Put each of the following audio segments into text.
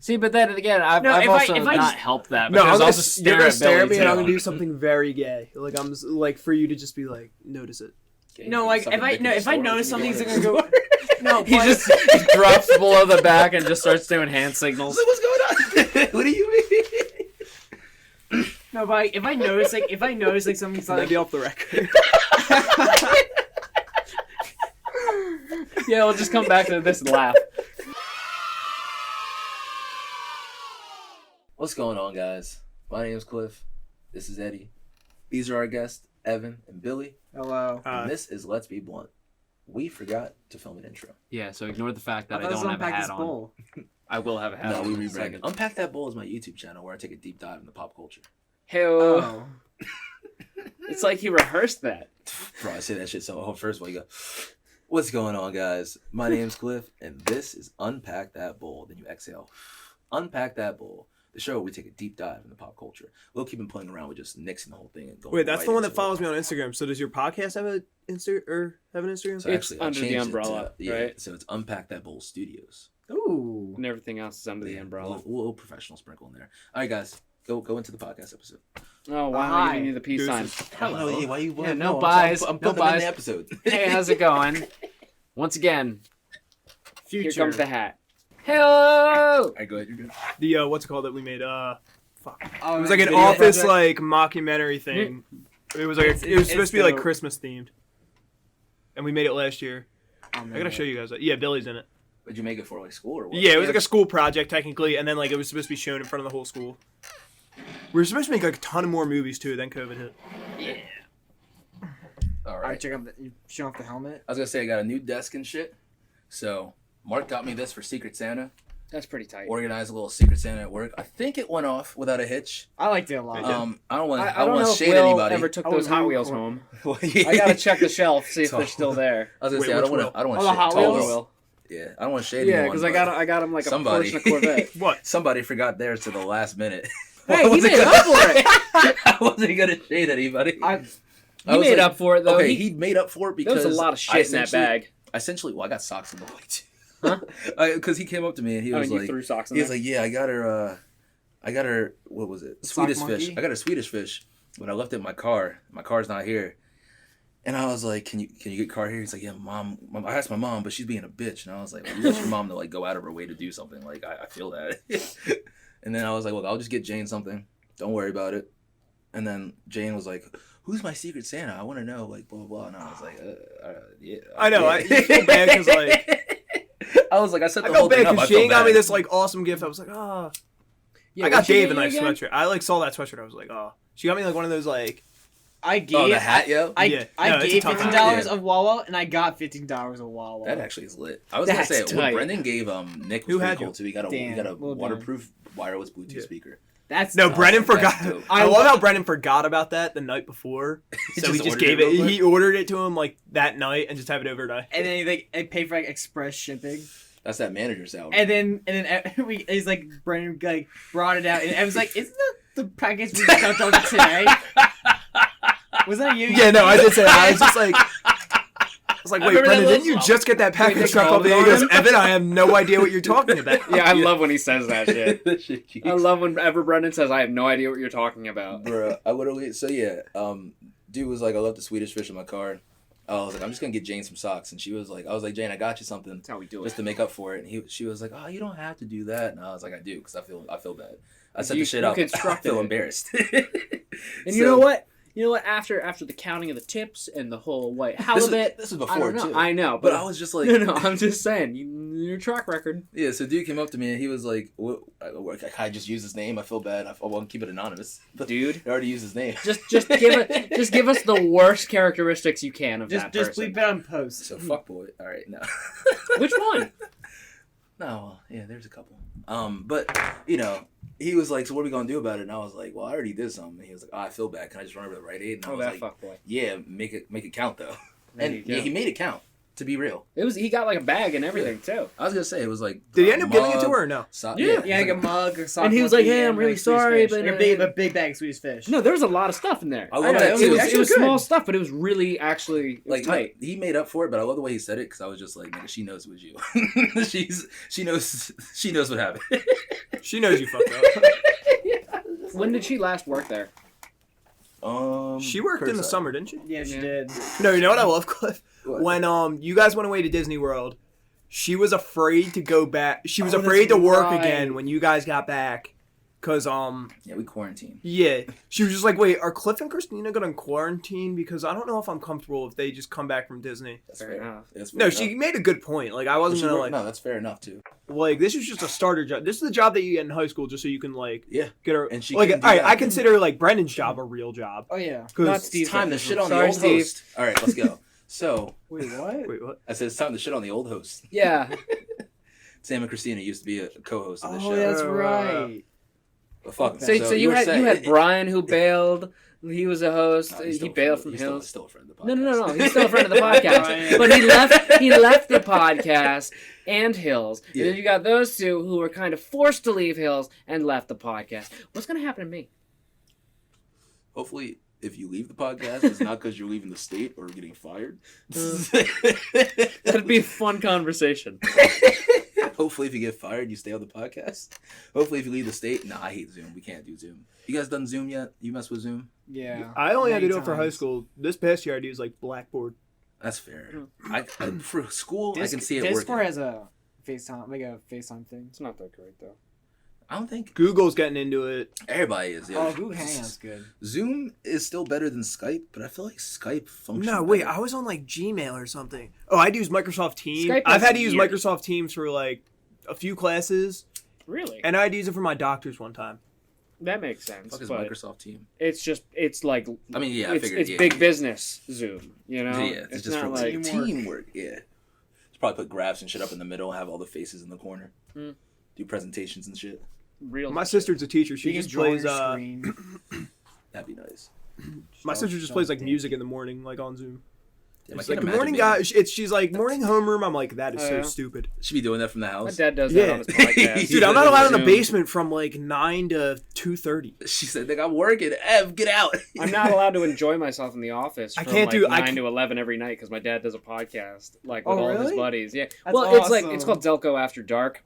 See, but then again, I've also not helped that. No, I'll just you're gonna stare at me and I'm gonna do something very gay. Like I'm like for you to just be like, notice it. No, like if I notice something's gonna go. No, he just drops below the back and just starts doing hand signals. So what's going on? What do you mean? No, but if I notice like something's like Maybe off the record. Yeah, we'll just come back to this and laugh. What's going on, guys? My name's Cliff. This is Eddie. These are our guests, Evan and Billy. Hello. And this is Let's Be Blunt. We forgot to film an intro. Yeah, so ignore the fact that I don't have a hat on. I will have a hat on in a second. Unpack That Bowl is my YouTube channel where I take a deep dive into pop culture. Hell. It's like he rehearsed that. Bro, I say that shit so first of all, you go, what's going on, guys? My name's Cliff, and this is Unpack That Bowl. Then you exhale. Unpack That Bowl. The show where we take a deep dive into pop culture. We'll keep on playing around with just nixing the whole thing and going. Wait, that's the one that follows me on Instagram. So does your podcast have an Instagram? So it's under the umbrella, right? So it's Unpack That Bowl Studios. Ooh. And everything else is under the umbrella. A little professional sprinkle in there. All right, guys, go into the podcast episode. Oh, why am I giving you the peace sign? Hello. Hey, why you? Yeah, no buys. I'm no putting buys. in the episode. Hey, how's it going? Once again, Future. here comes the hat. Hello. All right, go ahead. You're good. The what's it called that we made? Fuck. Oh, It was like an video office project? like mockumentary thing. It was like it was supposed to be like dope. Christmas themed, and we made it last year. Oh, I gotta show you guys. Yeah, Billy's in it. Did you make it for like school or what? Yeah, it was like a school project technically, and then like it was supposed to be shown in front of the whole school. We were supposed to make like a ton of more movies too. Then COVID hit. Yeah. All Alright, right. check out you show off the helmet. I was gonna say I got a new desk and shit. So Mark got me this for Secret Santa. That's pretty tight. Organized a little Secret Santa at work. I think it went off without a hitch. I liked it a lot. I don't want I don't to know if shade Will anybody. ever took I those was Hot really Wheels cool. home. Yeah. I gotta check the shelf, see if they're still there. I was gonna Wait, say I which don't want Oh, the Hot to Wheels? Will. Yeah, I don't want to shade Yeah, anyone. because I got him like a somebody. Porsche Corvette. What? Somebody forgot theirs to the last minute. Hey, he made up for it. I wasn't gonna shade anybody. He made up for it though. Okay, he made up for it because there was a lot of shit in that bag. Essentially, well, I got socks in the way too. Huh? Because he came up to me and he was you like, threw socks in he was there? like, yeah, I got her. What was it? Swedish fish. I got her Swedish fish, but I left it in my car. My car's not here. And I was like, can you get car here? He's like, yeah, mom. I asked my mom, but she's being a bitch. And I was like, well, you want your mom to like go out of her way to do something. Like I feel that. And then I was like, look, I'll just get Jane something. Don't worry about it. And then Jane was like, who's my Secret Santa? I want to know, like, blah, blah, blah. And I was like, yeah. I know. Yeah. I feel bad because like I set the I whole felt bad thing up. because Jane got me this like awesome gift. I was like, oh. Yeah, I got what'd she Dave a get you nice again? sweatshirt. I like saw that sweatshirt. I was like, oh. She got me like one of those like. I gave Oh, the hat, yo? I Yeah. I No, it's a gave tough $15 hat. of Wawa and I got $15 of Wawa. That actually is lit. I was going to That's say, what tight. Brendan gave Nick was Who pretty had cool, you? too. He got a Well done. waterproof wireless Bluetooth Yeah. speaker. That's No, tough. Brendan that's forgot. dope. I love how Brendan forgot about that the night before. So he just ordered gave it real it. quick? He ordered it to him like that night and just have it overnight. And then he like I paid for like express shipping. That's that manager salary. And then he's like Brendan like brought it out and I was like, isn't that the package we just got today? Was that you? Yeah, no, I did say that. I was just like, wait, remember that Brendan, didn't you little- just get that Wait, package they truck called off the it He goes, on him? Evan, I have no idea what you're talking about. Yeah, I love when he says that shit. That shit cheeks. I love whenever Brendan says, I have no idea what you're talking about. Bruh, I literally, so yeah, dude was like, I left the Swedish fish in my car. I was like, I'm just gonna get Jane some socks, and she was like, I was like, Jane, I got you something That's how we do just it. to make up for it, and she was like, oh, you don't have to do that, and I was like, I do, because I feel bad. I set You- the shit you up. I constructed feel it. embarrassed. And you know what? You know what? After the counting of the tips and the whole white halibut, This was I before don't know. too. I know, but I was just like, no, I'm just saying, your track record. yeah. So dude came up to me and he was like, what, I just use his name. I feel bad. I won't keep it anonymous. But Dude, I already used his name. just give us the worst characteristics you can of that just person. bleep it on post. So fuckboy. All right, no. Which one? No, well, yeah, there's a couple. But you know, he was like, so what are we gonna do about it? And I was like, well, I already did something. And he was like, oh, I feel bad. Can I just remember the right aid? And I Oh, was that like, fuckboy. yeah, make it count though. There And you go. yeah, he made it count. To be real, He got like a bag and everything too. I was gonna say it was like. Did he end up giving it to mug, her or no? Yeah. Yeah, like a mug or something. And he was like, "Hey, I'm really sorry, but, a big bag of Swedish fish." No, there was a lot of stuff in there. I love know, that, it too. was, Actually it was good. small stuff, but it was really actually Like tight. he made up for it, but I love the way he said it because I was just like, nigga, she knows it was you. she knows what happened. She knows you fucked up. When did she last work there? She worked in the summer, didn't she? Yeah, she did. No, you know what I love, Cliff? What? When you guys went away to Disney World, she was afraid to go back. She was Oh, afraid that's to work right. again when you guys got back. Cause Yeah, we quarantined. yeah, she was just like, wait, are Cliff and Christina gonna quarantine? Because I don't know if I'm comfortable if they just come back from Disney. That's Fair fair. enough. That's fair No, enough. she made a good point. Like I wasn't gonna like, No, that's fair enough too. like this is just a starter job. This is the job that you get in high school just so you can like Yeah. get her. And she like, can do all right, that. I consider like Brendan's job a real job. Oh yeah. Not 'Cause Steve. It's time to shit on the Sorry, old Steve. host. All right, let's go. So Wait, what? wait, what? I said it's time to shit on the old host. Yeah. Sam and Christina used to be a co-host of the Oh, show. that's Uh, right. But fuck So, them. so you were had saying- you had Brian who bailed. He was a host. No, he's He still a bailed friend- from he's Hills. Still a friend of the podcast. No. He's still a friend of the podcast. Brian. But he left the podcast and Hills. Yeah. And then you got those two who were kind of forced to leave Hills and left the podcast. What's gonna happen to me? Hopefully, if you leave the podcast, it's not because you're leaving the state or getting fired. That'd be a fun conversation. Hopefully, if you get fired, you stay on the podcast. Hopefully, if you leave the state, nah, I hate Zoom. We can't do Zoom. You guys done Zoom yet? You mess with Zoom? Yeah. I only had to Many do it for high times. school. This past year, I used like Blackboard. That's fair. I for school, I can see it Discord working. has a FaceTime, like a FaceTime thing. It's not that great though. I don't think Google's getting into it. everybody is. Oh, Google Hangouts good. Zoom is still better than Skype, but I feel like Skype functions. No, wait, better. I was on like Gmail or something. Oh, I'd use Microsoft Teams. Skype I've is had to use weird. Microsoft Teams for like a few classes, Really? and I'd use it for my doctors one time. That makes sense. Fuck is But Microsoft Team? it's like I mean, yeah, I it's, figured. it's yeah. big business Zoom. You know, Yeah, it's just for not like like teamwork. Yeah, just probably put graphs and shit up in the middle, have all the faces in the corner, Hmm. do presentations and shit. real. My sister's a teacher. She You can just draw on plays. your screen. That'd be nice. My sister just plays like music in the morning, like on Zoom. Damn, I It's can't like good imagine morning, being- guys. She's like morning homeroom. I'm like that is Oh, so yeah? stupid, Should be doing that from the My house. dad does Yeah. that on his podcast. dude. I'm not allowed in the Zoom. basement from like 9 to 2:30. She said, "Nigga, I'm working. Ev, get out." I'm not allowed to enjoy myself in the office. I From can't like do- I 9 can't- to 11 every night because my dad does a podcast like with Oh, all his really? buddies. Yeah. That's Well, it's awesome. called Delco After Dark.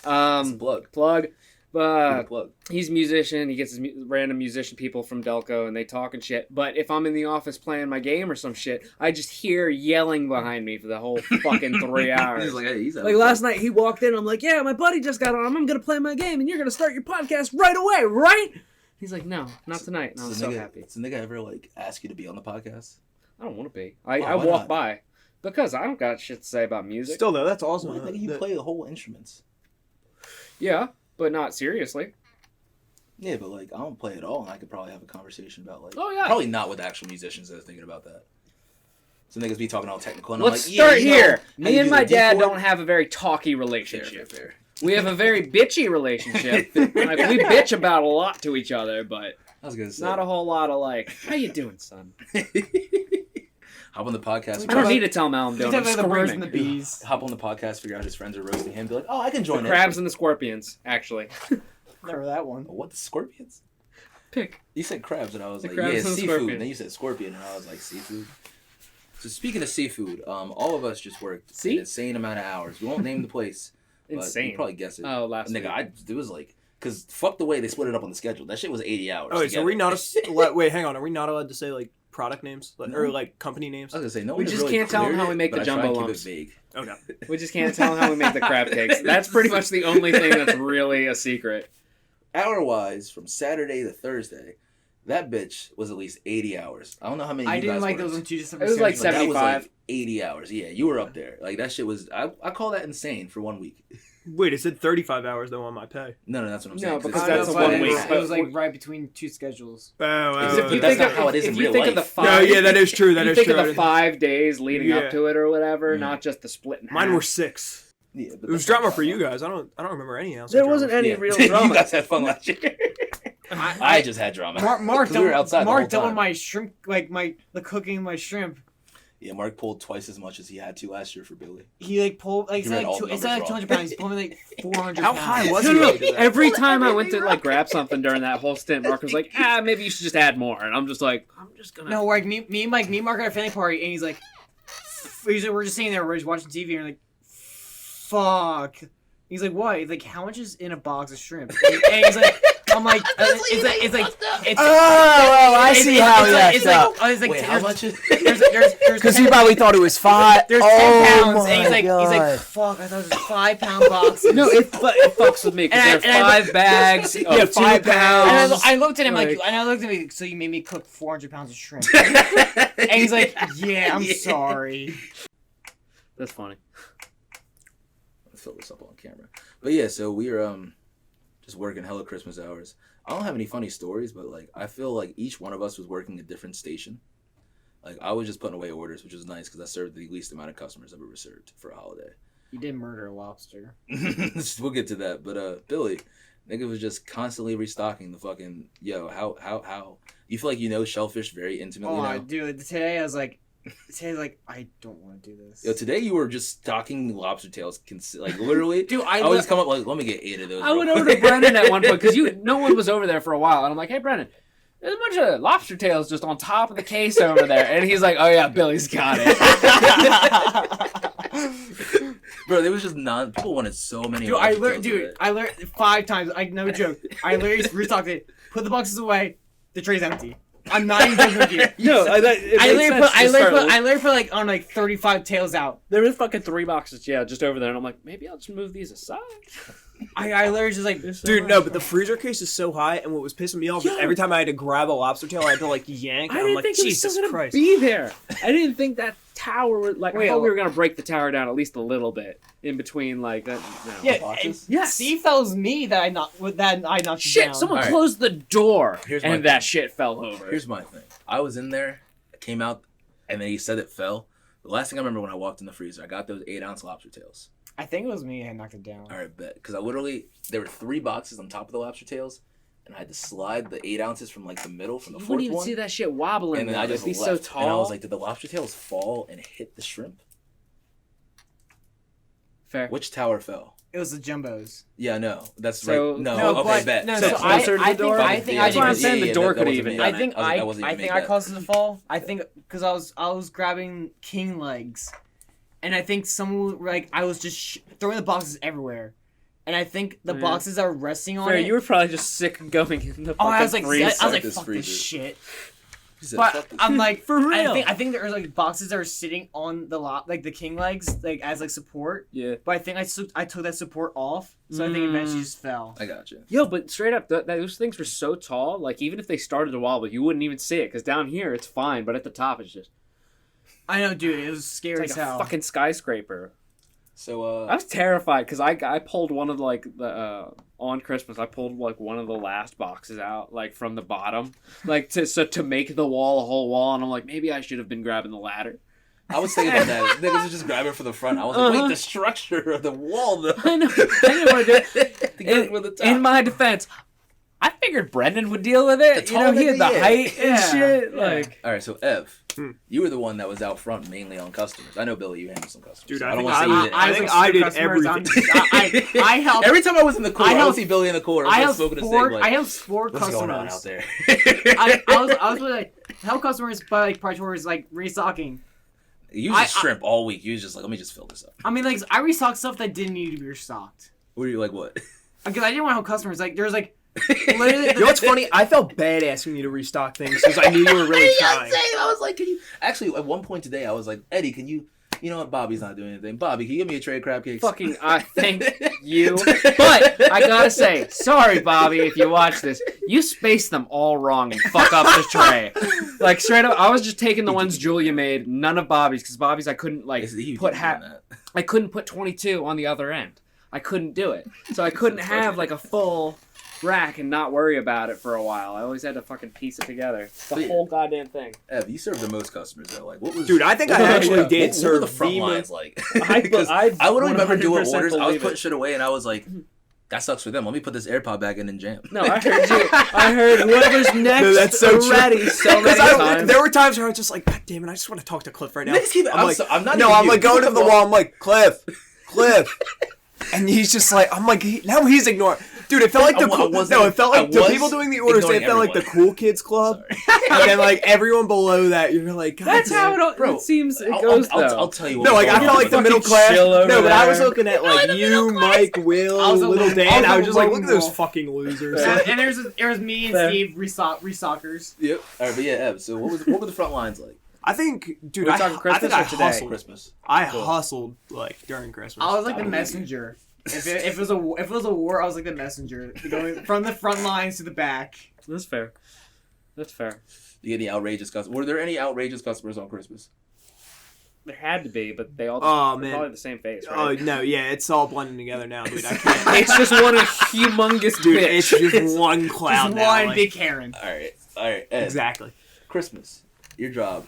Plug. Plug. But Plug. he's a musician. He gets his random musician people from Delco, and they talk and shit. But if I'm in the office playing my game or some shit, I just hear yelling behind me for the whole fucking 3 hours. He's like, hey, he's Like last night, he walked in. I'm like, "Yeah, my buddy just got on. I'm gonna play my game, and you're gonna start your podcast right away, right?" He's like, "No, not tonight." And I was so happy. Does the nigga ever like ask you to be on the podcast? I don't want to be. I why walk not? by because I don't got shit to say about music. Still though, that's awesome. Why, nigga, you That- play the whole instruments. Yeah, but not seriously. Yeah, but like I don't play at all, and I could probably have a conversation about like. Oh, yeah. Probably not with actual musicians that are thinking about that. Some niggas be talking all technical, and Let's I'm like, start yeah, you know, here. how Me you and do my the dad D-chord? don't have a very talky Fair, relationship. fair. We have a very bitchy relationship. Like we bitch about a lot to each other, but I was gonna say. not a whole lot of like, "How you doing, son?" Hop on the podcast. I don't need to tell him how I'm You doing. talk I'm about the birds and screaming. the bees. Hop on the podcast. Figure out his friends are roasting him. Be like, oh, I can join The it. crabs and the scorpions, actually. Never that one. What, the scorpions? Pick. You said crabs, and I was The like, crabs yeah, and the seafood. scorpion. And then you said scorpion, and I was like, seafood. So speaking of seafood, all of us just worked See? an insane amount of hours. We won't name the place. But Insane. you probably guess it. Oh, last Nigga, week. it was like, because fuck the way they split it up on the schedule. That shit was 80 hours. Oh, wait, so together. are we not wait, hang on. Are we not allowed to say like product names or like company names? I was gonna say no. We one just really can't tell 'em cleared how we it, make the but I try jumbo and keep lumps. it vague. Okay. We just can't tell him how we make the crab cakes. That's pretty much the only thing that's really a secret. Hour-wise, from Saturday to Thursday, that bitch was at least 80 hours. I don't know how many I you didn't guys like worked. those on 2 to 7. It was like But that was 75. like 80 hours. Yeah, you were up there. Like that shit was. I call that insane for 1 week. Wait, it said 35 hours though on my pay. No, that's what I'm No, saying. because I that's know, a but 1 it week. was- It was like right between 2 schedules. Oh, Because If you that's think not of, how it is if in you real think of the life. 5, No, yeah, that is true. That you is think true. of the 5 days leading Yeah. up to it or whatever, Mhm. not just the split in half. Mine were 6. Yeah, but It was that's not drama how for you it guys. I don't remember any else. There wasn't any Yeah. real you drama. guys had fun last year. I just had drama. Mark 'Cause we were outside the whole Mark doubled time. my shrimp, like the cooking of my shrimp. Yeah, Mark pulled twice as much as he had to last year for Billy. He like pulled like You read all the it's like numbers 200 pounds. He's pulling like 400 How pounds. high was No, he? no, when he did that? every time I went to like grab something during that whole stint, Mark was like, maybe you should just add more. And I'm just like, I'm just gonna. No, like me and Mark at a family party, and he's like, we're just sitting there, we're just watching TV, and we're like, fuck. He's like, what? He's like, how much is in a box of shrimp? And he's like, I'm like, I see how he messed up. Wait, how much is Because he probably thought it was 5. There's 10 pounds, and he's like, fuck, I thought it was 5 pound boxes. No, it fucks with me because there's 5 bags. Yeah, 5 pounds. And I looked at him like, so you made me cook 400 pounds of shrimp. And he's like, yeah, I'm sorry. That's funny. Let's fill this up on camera. But yeah, so we were just working hella Christmas hours. I don't have any funny stories, but like I feel like each one of us was working a different station. Like I was just putting away orders, which was nice because I served the least amount of customers I've ever served for a holiday. You did murder a lobster. We'll get to that, but Billy, nigga was just constantly restocking the fucking how you feel like you know shellfish very intimately now? Dude, today I was like, I don't want to do this. Yo, today you were just stocking lobster tails, like literally. Dude, I would just come up like, let me get 8 of those. I went over to Brendan at one point because no one was over there for a while, and I'm like, hey Brendan, there's a bunch of lobster tails just on top of the case over there, and he's like, oh yeah, Billy's got it. Bro, there was just people wanted so many. Dude, I learned 5 times. I no joke. I literally restocked it. Put the boxes away. The tray's empty. I'm not even joking with you. No, I literally put like 35 tails out. There was fucking 3 boxes, just over there, and I'm like, maybe I'll just move these aside. I literally just like, dude, no, but the freezer case is so high, and what was pissing me off is every time I had to grab a lobster tail, I had to like yank. I I'm didn't like, think it was Jesus still gonna Christ. be there. I didn't think that tower was like. I thought we were gonna break the tower down at least a little bit in between, like that. Yeah, boxes. Steve tells me that I knocked you down. Shit! Someone closed the door, and that shit fell over. Here's my thing. I was in there, I came out, and then he said it fell. The last thing I remember when I walked in the freezer, I got those 8-ounce lobster tails. I think it was me that knocked it down. All right, bet. Because there were 3 boxes on top of the lobster tails, and I had to slide the 8 ounces from like the middle, from the fourth one. You wouldn't even see that shit wobbling. And then I just left, so tall. and I was like, did the lobster tails fall and hit the shrimp? Fair. Which tower fell? It was the jumbos. Yeah, no, that's so, right. No, okay, bet. No, so closer to the door. I think that's why I'm saying the door could even. I think I caused it to fall. I think because I was grabbing king legs, and I think someone I was just throwing the boxes everywhere, and I think the boxes that were resting on it. You were probably just sick of going in the. I was like, freezer. fuck this shit. But I'm like, for real. I think there are boxes that are sitting on the the king legs as support. Yeah. But I think I took that support off, so I think eventually just fell. I got you. Yo, but straight up, those things were so tall. Like even if they started to wobble, you wouldn't even see it because down here it's fine, but at the top it's just. I know, dude. It was scary as hell. A fucking skyscraper. So I was terrified because I pulled one of the on Christmas I pulled one of the last boxes out from the bottom to make the wall a whole wall, and I'm like, maybe I should have been grabbing the ladder. I was thinking about that. Niggas was just grabbing for the front. I was like, wait, the structure of the wall though. I know. I didn't want to do it. In my defense, I figured Brendan would deal with it. He had the height and shit. All right, so Ev, you were the one that was out front mainly on customers. I know, Billy, you handled some customers. Dude, so I think I did everything. I helped. Every time I was in the cooler, I would see Billy in the cooler. I helped 4. I helped 4 customers. What's going on out there? I was really help customers by priorities restocking. You was shrimp all week. You was just like, let me just fill this up. I mean, I restocked stuff that didn't need to be restocked. What are you like? What? Because I didn't want to help customers. There's literally. You know what's funny? I felt bad asking you to restock things because I knew you were really trying. I was like, can you? Actually, at one point today, I was like, Eddie, can you? You know what? Bobby's not doing anything. Bobby, can you give me a tray of crab cakes? Fucking, I thank you. But I gotta say, sorry, Bobby, if you watch this, you spaced them all wrong and fuck up the tray. Straight up, I was just taking the ones Julia made, none of Bobby's, because Bobby's I couldn't I couldn't put 22 on the other end. I couldn't do it, so I couldn't have a full rack and not worry about it for a while. I always had to fucking piece it together. The whole goddamn thing. Ev, you served the most customers though. What was? Dude, I think I actually did serve the front lines like. I literally remember doing orders. I was putting shit away, and I was like, "That sucks for them. Let me put this AirPod back in and jam." No, I heard you. I heard whoever's next. No, that's so ready. So many times. There were times where I was just like, God damn it, I just want to talk to Cliff right now. I'm not. I'm going to the wall. I'm like, Cliff. And he's just like, I'm like, now he's ignoring. Dude, it felt like it felt like the people doing the orders. It felt like the cool kids club, and then like everyone below that. You're like, God, that's how it seems. It goes though. I'll tell you what. No, like I felt like the middle class. No, but there. I was looking at like you, Mike, Will, Little Dan. I was just like, look at those fucking losers. And there's me and Steve restockers. Yep. All right, but yeah, Ev. So what were the front lines like? I think, dude, We're talking Christmas or today? hustled. Christmas. I hustled like during Christmas. I was like the messenger. If it was a war, I was like the messenger, going from the front lines to the back. That's fair. That's fair. You get any outrageous customers? Were there any outrageous customers on Christmas? There had to be, but they all probably the same face, Oh right? no, yeah, it's all blending together now, dude. I can't. It's just one humongous Dude, bitch. it's just one cloud Just now. one like- big Karen. All right, Ed, Exactly. Christmas, your job,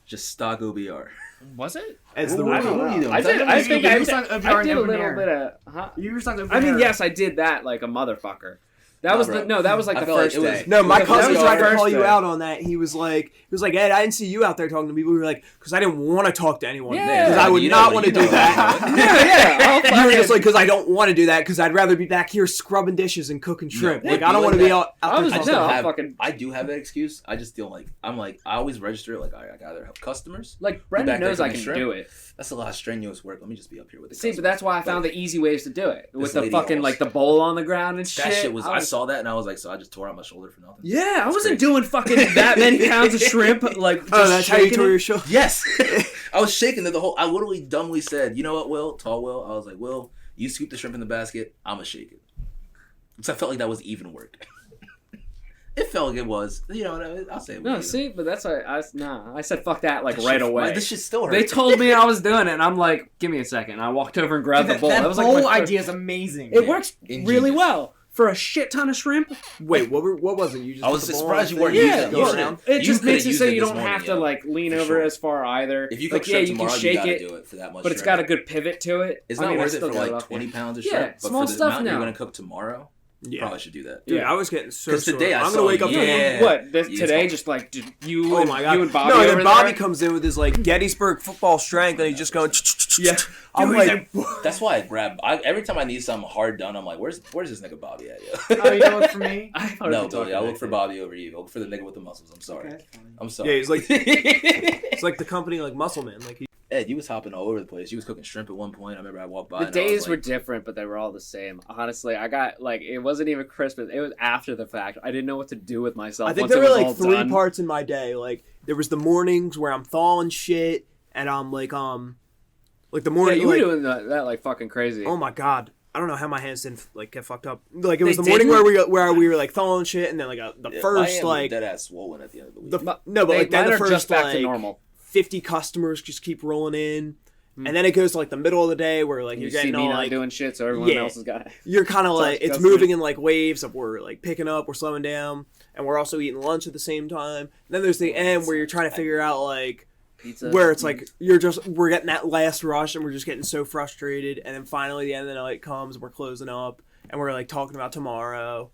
just stock OBR. Was it? As the What rule. are you doing? I did. I think you I were did talking a about little Never bit of. Huh? You were talking. I mean, yes, I did that like a motherfucker. That was bro. that was like I the felt like first it was- day. No, my That cousin was the tried to first call you day. out on that. He was like, Ed, I didn't see you out there talking to people. We were like, because I didn't want to talk to anyone. Yeah. Because I would You know not what- want to you know do what that. I'm Yeah. You were just like, because I don't want to do that, because I'd rather be back here scrubbing dishes and cooking shrimp. Yeah, Like, it'd I don't be want to like be that. out I there was talking. no, have- fucking I do have that excuse. I just feel like I always register it like I either have customers. like Brendan back there knows I cooking can shrimp. do it. That's a lot of strenuous work. Let me just be up here with the See, but customers. that's why I found the easy ways to do it with This the lady fucking almost- like the bowl on the ground and shit. That shit was. I saw that and I was like, so I just tore out my shoulder for nothing. Yeah, I That's wasn't crazy. doing fucking that many pounds of shrimp. Like, just Oh, that's how you shaking tore it. your shoulder? Yes, I was shaking the whole. I literally dumbly said, "You know what, Will? Tall Will." I was like, "Will, you scoop the shrimp in the basket. I'ma shake it." Because I felt like that was even work. It felt like it was. You know what I mean? I'll say it. No, was see, but that's why I said fuck that like This right shit- away. This shit still hurt. They told me I was doing it, and I'm like, give me a second. And I walked over and grabbed the bowl. That That was bowl like my idea is amazing. It works Ingenious. really well for a shit ton of shrimp. Wait, what was it? You just I was put the ball surprised on you weren't the thing Yeah, and using go it. around? it You just could've makes it used so it you this don't morning, have to yeah. like lean For over sure. as far either. If you like, cook yeah, shrimp you tomorrow, can you shake gotta it, do it for that much. but it's shrimp. got a good pivot to it. It's I not mean, I worth it still for got it like up 20 there. pounds of Yeah, shrimp. But small for the stuff amount now. you're gonna cook tomorrow, Yeah. probably should do that. Dude, I was getting so 'Cause today sore. I I'm saw gonna wake up you- tomorrow. Yeah. What this, Yeah, today? it's Just like you, Oh and, my god! you and Bobby. No, and over then Bobby there? comes in with his like Gettysburg football strength, and he's just going. Yeah. I'm like, That's why I grab. Every time I need something hard done, I'm like, "Where's this nigga Bobby at?" Yo? Oh, you don't look for me? I thought No, we were Billy, I talking look for like Bobby over you. I look for the nigga with the muscles. I'm sorry. Okay, fine. I'm sorry. yeah, he's like, it's like the company like Muscleman. Like, Ed, you was hopping all over the place. You was cooking shrimp at one point. I remember I walked by. The and I was days were like, different, but they were all the same. Honestly, I got like it wasn't even Christmas. It was after the fact. I didn't know what to do with myself. I think once there it were was like all 3 done. parts in my day. Like there was the mornings where I'm thawing shit, and I'm like the Yeah, morning. you were like, doing that like fucking crazy. oh my god. I don't know how my hands didn't like get fucked up. Like it was They the morning didn't? where we were like thawing shit, and then like the yeah, first I am like dead ass swollen at the end of the week. no, but like then mine the are first just back to like normal. 50 customers just keep rolling in, and then it goes to like the middle of the day where like You you're see getting me all not like doing shit, so everyone Yeah. else has got. you're kind of like it's customers. moving in like waves of we're like picking up, we're slowing down, and we're also eating lunch at the same time. And then there's the end where you're trying to figure out like Pizza. where it's like we're getting that last rush and we're just getting so frustrated, and then finally the end of the night comes and we're closing up and we're like talking about tomorrow.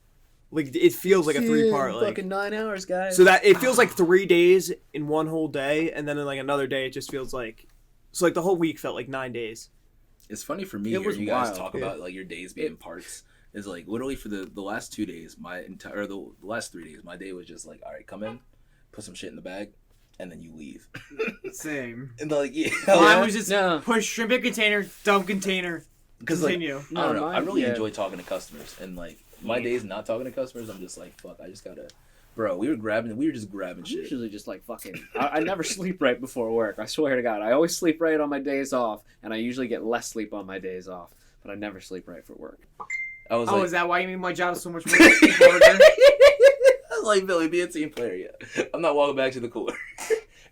Like it feels like a 3-part like fucking 9 hours, guys. so that it feels like 3 days in one whole day, and then in like another day it just feels like so like the whole week felt like 9 days. It's funny for me It hearing was you guys wild, talk yeah. about like your days being parts. Is like literally for the last 2 days, my entire or the last 3 days, my day was just like, all right, come in, put some shit in the bag, and then you leave. Same. And like, yeah, Mine was just No. push shrimp in container, dump container, because like, continue. I don't know. No, I really yeah. enjoy talking to customers, and like my days not talking to customers, I'm just like, fuck, I just gotta, bro. We were just grabbing I'm shit. usually just like fucking. I never sleep right before work. I swear to God, I always sleep right on my days off, and I usually get less sleep on my days off. But I never sleep right for work. I was Oh, like, is that why you mean my job is so much more harder? I was like, Billy, be a team player. Yeah, I'm not walking back to the cooler.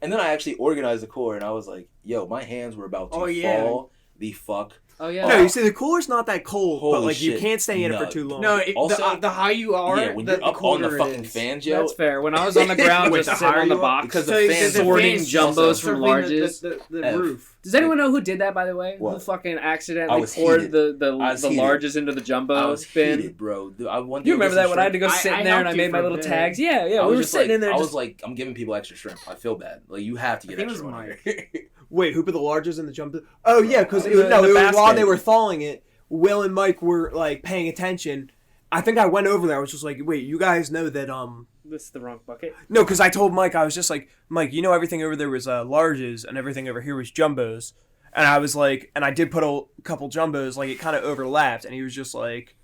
And then I actually organized the cooler, and I was like, yo, my hands were about to Oh, yeah. fall the fuck. Oh yeah. No, you see the cooler's not that cold, but Holy like you shit. can't stay in it No. for too long. No, Also- the higher you are, Yeah, when the you're up on the colder it fucking is. fans, yo. That's fair. When I was on the ground Wait, just the sitting higher on the you are? box, Because So the fans sorting fans jumbos also from serving larges. The F. roof. Does anyone know who did that, by the way? Who What? fucking I accidentally was poured heated. the I was heated. larges into the jumbo I was bin? heated, bro. Dude, I one day You remember get that some when I had to shrimp. go sit in there and I helped you made my for a little bit. tags? Yeah, yeah. I We was were just sitting like, in there I just. was like, I'm giving people extra shrimp. I feel bad. Like you have to get think it extra was on here. Wait, who put the larges in the jump? Oh yeah, because In it was the while basket. they were thawing it. Will and Mike were like paying attention. I think I went over there. I was just like, wait, you guys know that This is the wrong bucket. No, because I told Mike, I was just like, Mike, you know everything over there was larges and everything over here was jumbos. And I was like, and I did put a couple jumbos, like it kind of overlapped. And he was just like,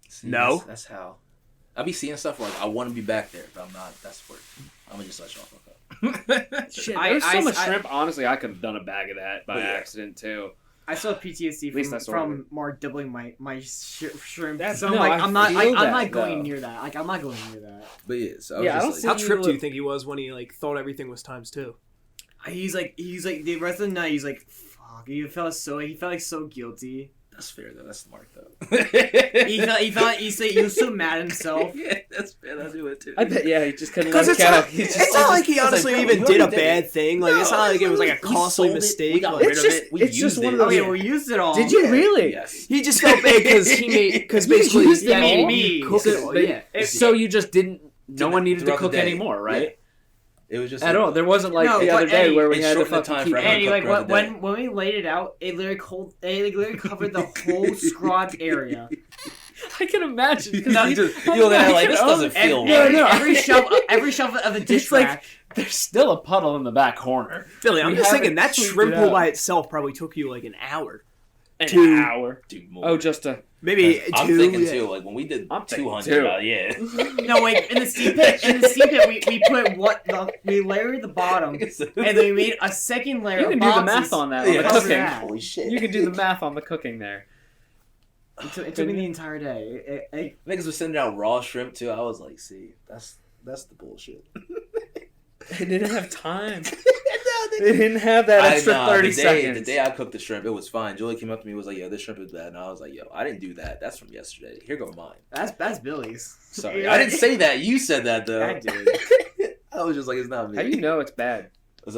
See, no. That's how. I be seeing stuff like, I want to be back there, but I'm not. That's where I'm going to just let y'all fuck up. Shit, there's so much shrimp. Honestly, I could have done a bag of that by accident, too. I still have PTSD from more doubling my shrimp. So I'm not going near that. Like I'm not going near that. But yeah, so I was just how tripped do you think he was when he like thought everything was times 2? He's like the rest of the night. He's like, fuck. He felt like so guilty. That's fair though. That's smart though. he was so mad at himself. Yeah, that's fair. I do it too. I bet. Yeah, he just couldn't. Because it's not like he honestly like, even did a bad thing. Like it's not like it was like a costly mistake. It's just one of those. Oh yeah, we used it all. Did you really? Yes. He just felt bad because basically used it that all. made me. cook it all. Yeah. So you just didn't. No one needed to throughout the cook day. anymore, right? Yeah. It was just At all. There wasn't like No, the but other day Eddie, where we it had to shortened the fucking time keep. for everyone. And like Throughout the day. when we laid it out, it literally covered the whole scrod area. I can imagine. you look at it like this doesn't feel right. Every shelf of the dish It's like rack. there's still a puddle in the back corner. Billy, I'm We just haven't thinking that cleaned shrimp it roll up. by itself probably took you like an hour. An 2 hour. Dude, more. Oh, just a. Maybe I'm 2. thinking yeah. too. Like when we did I'm thinking 200, too. yeah. No wait, in the steam pit, we layered the bottom, and then we made a second layer. You can of do the boxes math on that. Yeah, On the cover cooking. that. Holy shit. You can do the math on the cooking there. It took me the entire day. Niggas was sending out raw shrimp too. I was like, see, that's the bullshit. They didn't have time. They didn't have that extra 30 seconds. The day I cooked the shrimp, it was fine. Julie came up to me and was like, yo, this shrimp is bad. And I was like, yo, I didn't do that. That's from yesterday. Here go mine. That's Billy's. Sorry. Yeah. I didn't say that. You said that, though. I did. I was just like, it's not me. How do you know it's bad? There's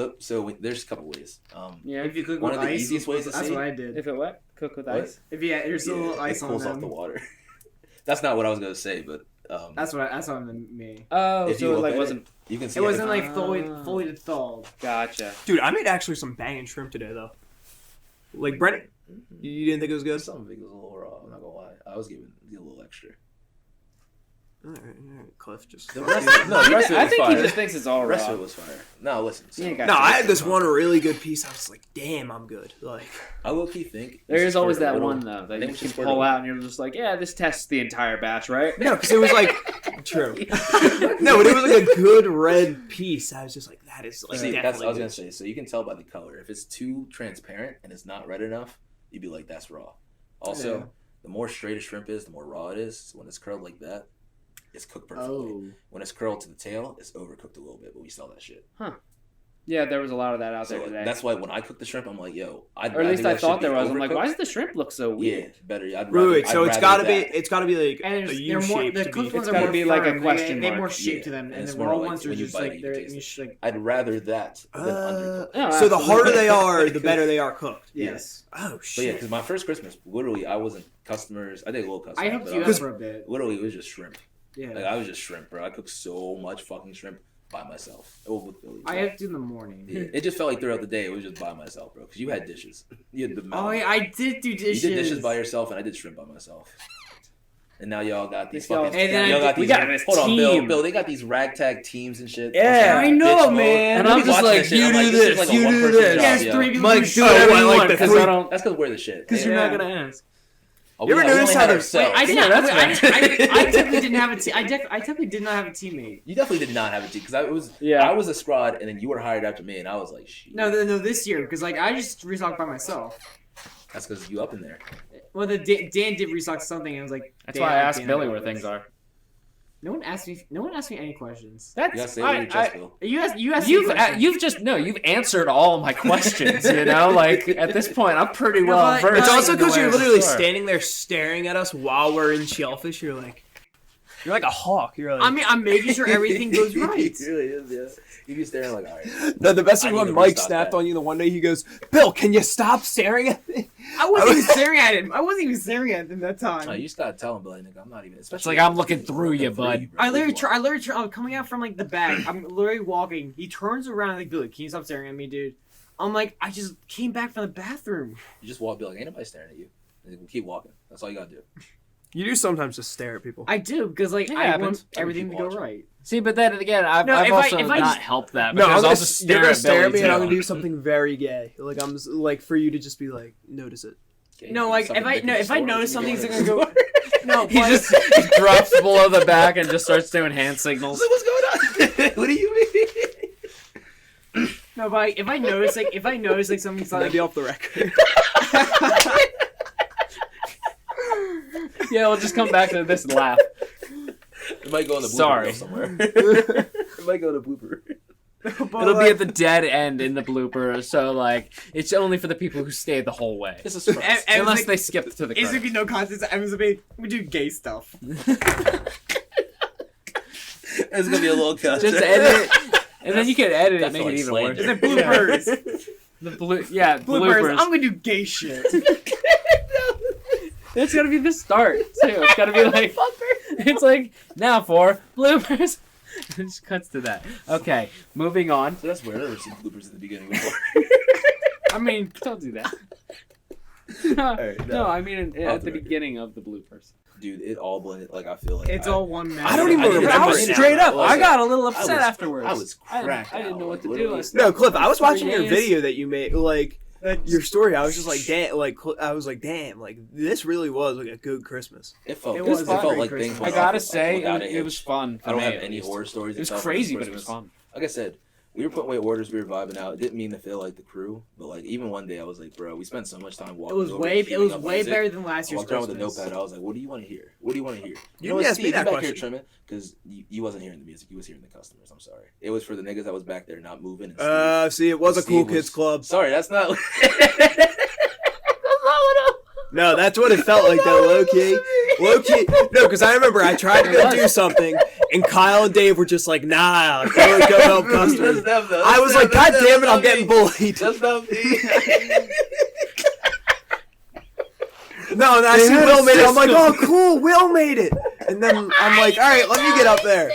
a couple ways. Yeah. If you cook One with of the ice, easiest ways to that's see- what I did. If it what? Cook with What? ice? If there's a little ice it on cools them. off the water. That's not what I was going to say, but... That's what I mean. Oh, If you so it look like at wasn't. you can see It wasn't like like fully thawed. Gotcha. Dude, I made actually some banging shrimp today though. Like Brent, you didn't think it was good? some of it was a little raw. I'm not gonna lie. I was giving a little extra. All right, Cliff just. The rest of it was I think fire. he just thinks it's all The rest raw. of it was fire. No, listen. So, You ain't got No, to I make had it this raw. one really good piece. I was like, damn, I'm good. Like, I low key think There this is always for a that little- one though that I you think we can should pull for a- out and you're just like, yeah, this tests the entire batch, right? no, because it was like true. No, but it was like a good red piece. I was just like, that is like See, definitely. that's what I was good. gonna say. So you can tell by the color. If it's too transparent and it's not red enough, you'd be like, that's raw. Also, Yeah. the more straight a shrimp is, the more raw it is. So when it's curled like that, it's cooked perfectly. Oh. When it's curled to the tail, it's overcooked a little bit, but we sell that shit. Yeah, there was a lot of that out So there today. that's why when I cook the shrimp, I'm like, yo, or at least I thought there was. I'm like, why does the shrimp look so Yeah, weird? better. Wait, so it's gotta be like And a there's, U they're more, shape the to cooked be. ones It's are gotta more be like a firm. question They have more mark. shape Yeah, to them, and and it's the more raw like ones are when you just bite it, like you they're taste it. just like I'd rather that than undercooked. No, So the absolutely. harder they are, the better they are cooked. yes. Oh But yeah, shit. because my first Christmas, literally, I wasn't customers. I did a little customer. I helped but you I out for a bit. literally, it was just shrimp. Yeah. Like I was just shrimp, bro. I cooked so much fucking shrimp by myself. Oh, with Billy. I have to in the morning. Yeah, it just felt like throughout the day it was just by myself, bro. Because you had dishes. You had the Oh yeah, I did do dishes. You did dishes by yourself, and I did shrimp by myself. And now y'all got these These y'all- fucking. And then y'all got we these. got this hold on, team. Bill. They got these ragtag teams and shit. Yeah, Fucking I know, bitch mode. man. And I'm I be just watching like, this shit, you I'm do like, is this, like a you do one-person this. job, Yes, yo. three people Mike, do do shit. whatever I you like want the because three- I don't. That's because we're the shit. Because you're Yeah. not gonna ask. Oh, You ever we notice only how had the- ourselves. I did Yeah, not. that's I definitely didn't have a team. I definitely did not have a teammate. You definitely did not have a team because I was. Yeah. I was a squad, and then you were hired after me, and I was like, shit. No, this year because like I just restocked by myself. That's because you up in there. Well, Dan did restock something, and I was like, That's Dan, why I asked Dan, Billy I where got things this. are. No one asked me any questions. You gotta say it with your chest, Bill. You asked me questions. You've answered all my questions. You know, like at this point, I'm pretty No, well but- versed. It's also in the because you're wares of the literally store. standing there staring at us while we're in shellfish. You're like a hawk. You're like. I mean, I'm making sure everything goes right. It really is, yeah. You be staring like, all right. No, the best I thing need when to Mike restock snapped that. on you the one day, he goes, "Bill, can you stop staring at me?" I wasn't even staring at him. I wasn't even staring at him that time. No, you start telling Billy, nigga, I'm not even. It's like I'm looking through you, bud. I literally, I'm coming out from like the back. I'm literally walking. He turns around like, Billy, can you stop staring at me, dude? I'm like, I just came back from the bathroom. You just walk, be like, ain't nobody staring at you. And then keep walking. That's all you gotta do. You do sometimes just stare at people. I do because like It I happens. want everything to go Watching. right. See, but then again, I've if also I not just- helped that No, because I'll I'll just just you're stare gonna at stare at Billy me, and I'm too. gonna do something very gay. Like like for you to just be like, notice it. Okay, No, you like suck if a I dick in no the if I store, notice what you something's doing? gonna go. No, He but- just drops below the back and just starts doing hand signals. What's going on? What do you mean? No, but if I notice like something's That'd like be off the record. Yeah, we'll just come back to this laugh. It might go in the blooper Sorry. reel somewhere. It might go to blooper. It'll be at the dead end in the blooper, so like it's only for the people who stayed the whole way. It's a surprise. And Unless like, they skipped to the It's gonna credits. be no contest. Evan's gonna be we do gay stuff. It's gonna be a little cut. Just edit it, and then you can edit it and make it Definitely even worse. slander. It's like bloopers. The bloopers. bloopers. I'm gonna do gay shit. It's gotta be the start too. It's gotta be like it's like now for bloopers. It just cuts to that. Okay, moving on. So that's weird. I've never seen bloopers at the beginning before. I mean, don't do that. Alright, no, no. I mean Off at the the record. beginning of the bloopers. Dude, it all blended. Like I feel like It's all one man. I don't even I didn't remember I was it now. straight up. Like, I got a little I upset was- afterwards. I was cracked I didn't out, know what like, to do. literally. I was No, Cliff, I was like, watching your 3 days. video that you made, like your story. I was just like, damn, I was like, damn, like this really was like a good Christmas. It felt. It It, was felt very like Christmas. things. I went gotta off say, without a it was hitch. fun. For I don't me, have at any least. horror stories. It was except for crazy, but it Christmas. was fun. Like I said, we were putting away orders. We were vibing out. It didn't mean to feel like the crew, but like even one day I was like, bro, we spent so much time walking. It was over way and shooting up music. better than last I year's walked around with a Christmas. notepad. I was like, "What do you want to hear? What do you want to hear?" You know didn't what, ask me Steve, that you back here question. trimming because you wasn't hearing the music. You was hearing the customers. I'm sorry. It was for the niggas that was back there not moving. And See, it was a Steve cool was- kids club. Sorry, that's not. No, that's what it felt like though, low key. Low key. No, because I remember I tried to go do something, and Kyle and Dave were just like, nah, go help customers. I was like, God damn it, I'm getting bullied. That's not me. No, and I see Will made it. I'm like, oh, cool, Will made it. And then I'm like, all right, let me get up there.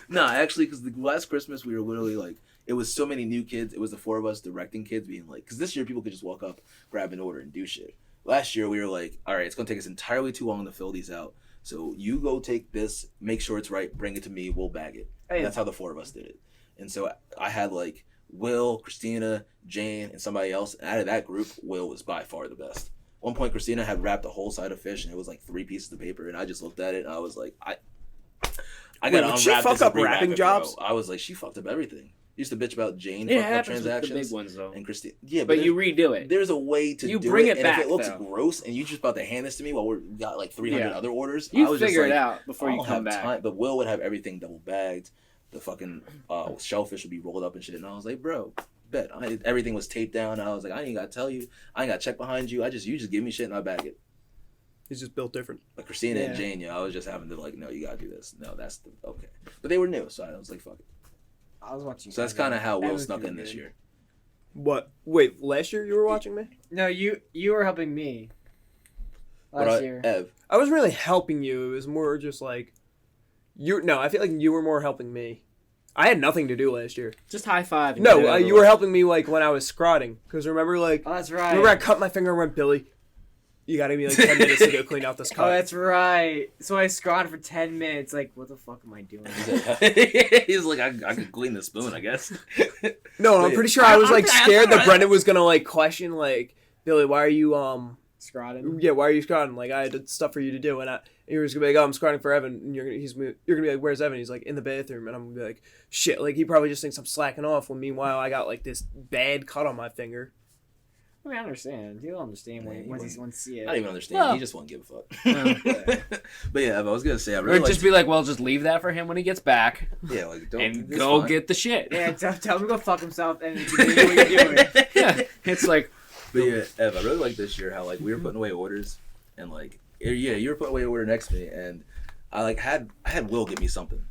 No, actually, because the last Christmas we were literally like, it was so many new kids. It was the 4 of us directing kids, being like, because this year people could just walk up, grab an order, and do shit. Last year we were like, all right, it's gonna take us entirely too long to fill these out. So you go take this, make sure it's right, bring it to me, we'll bag it. And that's how the 4 of us did it. And so I had like Will, Christina, Jane, and somebody else. And out of that group, Will was by far the best. One point, Christina had wrapped a whole side of fish, and it was like 3 pieces of paper. And I just looked at it, and I was like, I gotta would she unwrap fuck this and up rewrap wrapping it, jobs? bro. I was like, she fucked up everything. Used to bitch about Jane It fucking up happens with the transactions. big ones though. And Christina, yeah, But you there's- redo it. There's a way to You do bring it, it and back, if it looks though. gross and you just about to hand this to me while we got like 300 Yeah. other orders, I You was just figure it like, out before I you don't come have back. time. But Will would have everything double bagged. The fucking shellfish would be rolled up and shit. And I was like, bro, bet. Everything was taped down. And I was like, I ain't got to tell you. I ain't got to check behind you. You just give me shit and I bag it. He's just built different. But Christina and Yeah. Jane, yeah, I was just having to like, no, you got to do this. No, that's okay. But they were new. So I was like, fuck it. I was watching. So that's kind of how Will Evan's snuck doing in this good. year. What? Wait, last year you were watching me? No, you were helping me. But Last year. Ev, I wasn't really helping you. It was more just like I feel like you were more helping me. I had nothing to do last year. Just high five. and No, get it over you were with. helping me like when I was scrotting. Because remember, like, Oh, that's right. remember I cut my finger and went, Billy, you gotta be like 10 minutes to go clean out this Oh, cut. that's right. So I scrawled for 10 minutes. Like, what the fuck am I doing? he's like, I could clean the spoon, I guess. No, I'm Wait, pretty sure I was like I'm- scared that Brendan was gonna like question like, Billy, why are you Scrawling. yeah, why are you scrotting? Like I had stuff for you to do, and he was gonna be like, oh, I'm scrotting for Evan, and you're gonna be like, where's Evan? He's like in the bathroom, and I'm gonna be like, shit, like he probably just thinks I'm slacking off. When meanwhile I got like this bad cut on my finger. I mean, I understand. He'll understand Yeah, he once wouldn't. he see I it. don't even understand. Well- He just won't give a fuck. But yeah, I was gonna say I really Or just liked- be like, well, just leave that for him when he gets back, yeah, like don't and it's go fine. get the shit. Yeah, tell him to go fuck himself and continue what you're doing. Yeah. It's like, But yeah, Ev, I really like this year how like we were putting away orders and like yeah, you were putting away an order next to me and I like had Will get me something.